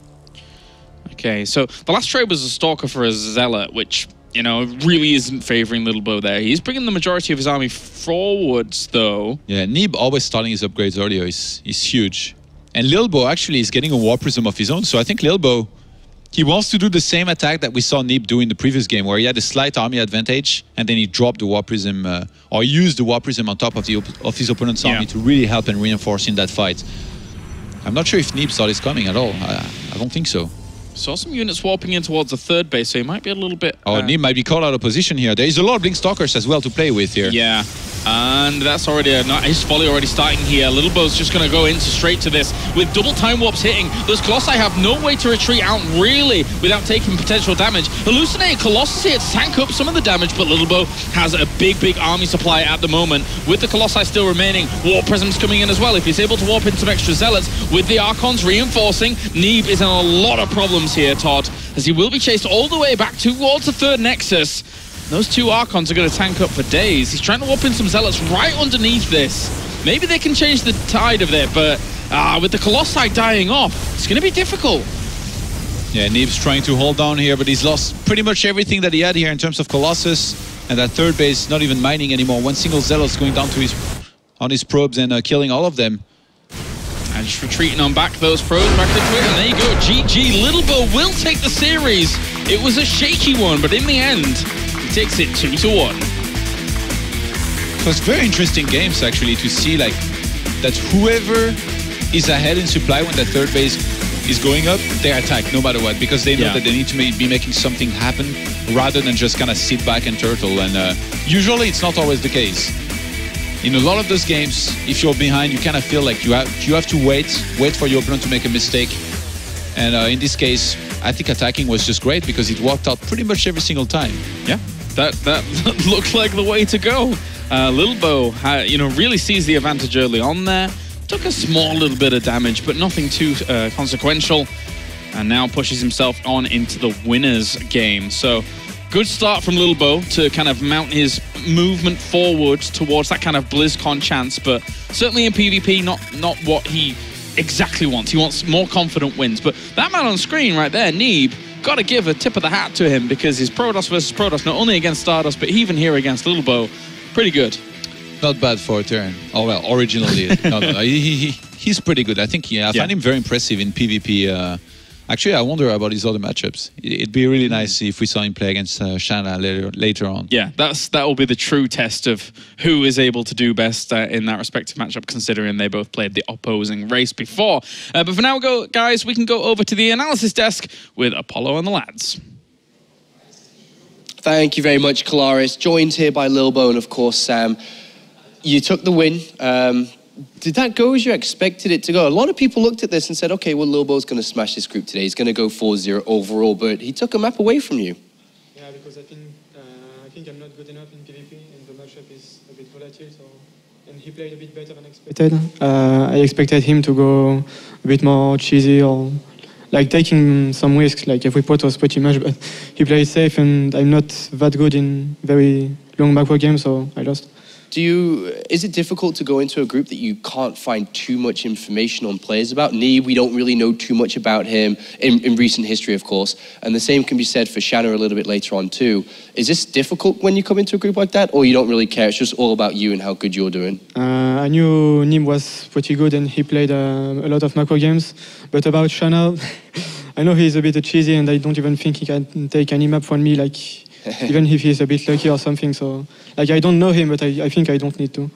Okay, so the last trade was a Stalker for a Zealot, which, you know, really isn't favouring Lilbow there. He's bringing the majority of his army forwards, though. Yeah, Neeb always starting his upgrades earlier is huge. And Lilbow actually is getting a War Prism of his own, so I think Lilbow, he wants to do the same attack that we saw Neeb do in the previous game, where he had a slight army advantage, and then he dropped the War Prism, or used the War Prism on top of his opponent's army to really help and reinforce in that fight. I'm not sure if Neeb saw this coming at all. I don't think so. Saw some units warping in towards the 3rd base, so he might be a little bit... Neeb might be caught out of position here. There is a lot of Blink Stalkers as well to play with here. Yeah, and that's already a nice volley already starting here. Lilbow's just going to go straight to this with double time warps hitting. Those Colossi have no way to retreat out really without taking potential damage. Hallucinating Colossus here to tank up some of the damage, but Lilbow has a big army supply at the moment. With the Colossi still remaining, War Prisms coming in as well. If he's able to warp in some extra Zealots with the Archons reinforcing, Neeb is in a lot of problems here, Todd, as he will be chased all the way back towards the 3rd Nexus. Those 2 Archons are going to tank up for days. He's trying to warp in some Zealots right underneath this. Maybe they can change the tide of it, but with the Colossi dying off, it's going to be difficult. Yeah, Neeb's trying to hold down here, but he's lost pretty much everything that he had here in terms of Colossus. And that 3rd base not even mining anymore. 1 single Zealot's going down to his probes and killing all of them. And just retreating on back those probes back into it, and there you go. GG, Lilbow will take the series. It was a shaky one, but in the end, he takes it 2-1. So it's very interesting games actually to see like that whoever is ahead in supply when that 3rd base is going up, they attack no matter what, because they know that they need to be making something happen rather than just kind of sit back and turtle. And usually it's not always the case. In a lot of those games, if you're behind, you kind of feel like you have to wait for your opponent to make a mistake. And in this case, I think attacking was just great because it worked out pretty much every single time. Yeah. that looked like the way to go. Lilbow, really sees the advantage early on there. Took a small little bit of damage, but nothing too consequential. And now pushes himself on into the winner's game. So good start from Lilbow to kind of mount his movement forward towards that kind of BlizzCon chance, but certainly in PvP, not what he exactly wants. He wants more confident wins. But that man on screen right there, Neeb, got to give a tip of the hat to him because his Protoss versus Protoss, not only against Stardust, but even here against Lilbow, pretty good. Not bad for a turn. Oh, well, originally. He's pretty good. I think I find him very impressive in PvP. Actually, I wonder about his other matchups. It'd be really nice if we saw him play against Shanna later on. Yeah, that will be the true test of who is able to do best in that respective matchup, considering they both played the opposing race before. But for now, guys, we can go over to the analysis desk with Apollo and the lads. Thank you very much, Kalaris. Joined here by Lilbow and, of course, Sam. You took the win. Did that go as you expected it to go? A lot of people looked at this and said, okay, well, Lilbow's going to smash this group today. He's going to go 4-0 overall, but he took a map away from you. Yeah, because I think I'm not good enough in PvP, and the matchup is a bit volatile, and he played a bit better than expected. I expected him to go a bit more cheesy or like taking some risks, like every pot was pretty much, but he played safe, and I'm not that good in very long macro games, so I lost. Is it difficult to go into a group that you can't find too much information on players about? Neeb, we don't really know too much about him in recent history, of course. And the same can be said for Shanna a little bit later on too. Is this difficult when you come into a group like that, or you don't really care? It's just all about you and how good you're doing? I knew Neeb was pretty good and he played a lot of macro games. But about Shanna, I know he's a bit cheesy and I don't even think he can take any map from me, like even if he's a bit lucky or something. So, like, I don't know him, but I think I don't need to.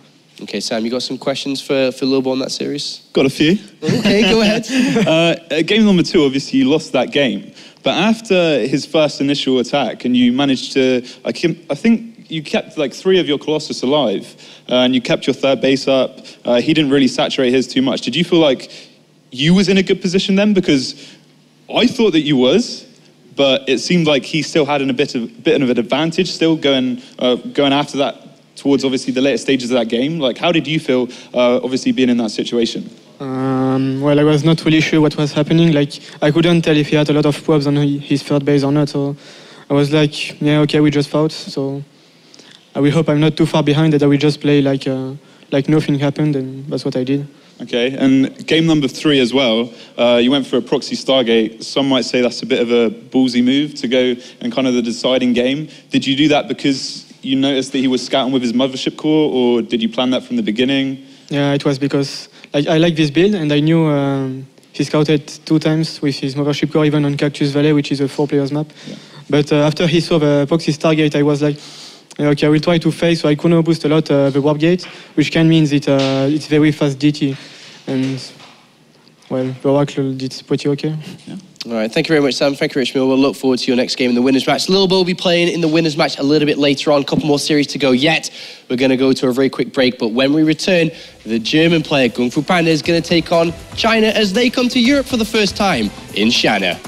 Okay, Sam, you got some questions for Lilbow on that series? Got a few. Okay, go ahead. Game number 2, obviously, you lost that game. But after his first initial attack, and you managed to, I think you kept like 3 of your Colossus alive, and you kept your third base up. He didn't really saturate his too much. Did you feel like you was in a good position then? Because I thought that you was. But it seemed like he still had a bit of an advantage, still going after that towards obviously the later stages of that game. Like, how did you feel, obviously being in that situation? Well, I was not really sure what was happening. Like, I couldn't tell if he had a lot of probes on his third base or not. So I was like, yeah, okay, we just fought. So I will hope I'm not too far behind, that I will just play like nothing happened, and that's what I did. Okay, and game number 3 as well, you went for a proxy Stargate. Some might say that's a bit of a ballsy move to go and kind of the deciding game. Did you do that because you noticed that he was scouting with his mothership core, or did you plan that from the beginning? Yeah, it was because I like this build, and I knew he scouted 2 times with his mothership core, even on Cactus Valley, which is a 4-players map. Yeah. But after he saw the proxy Stargate, I was like, okay, I will try to face, so I couldn't boost a lot the warp gate, which can mean that it's very fast DT. And, well, the Oracle did pretty okay. Yeah. All right, thank you very much, Sam. Thank you, Richmond. We'll look forward to your next game in the winners match. Lilbow will be playing in the winners match a little bit later on. A couple more series to go yet. We're going to go to a very quick break, but when we return, the German player Kung Fu Panda is going to take on China as they come to Europe for the first time in Shanna.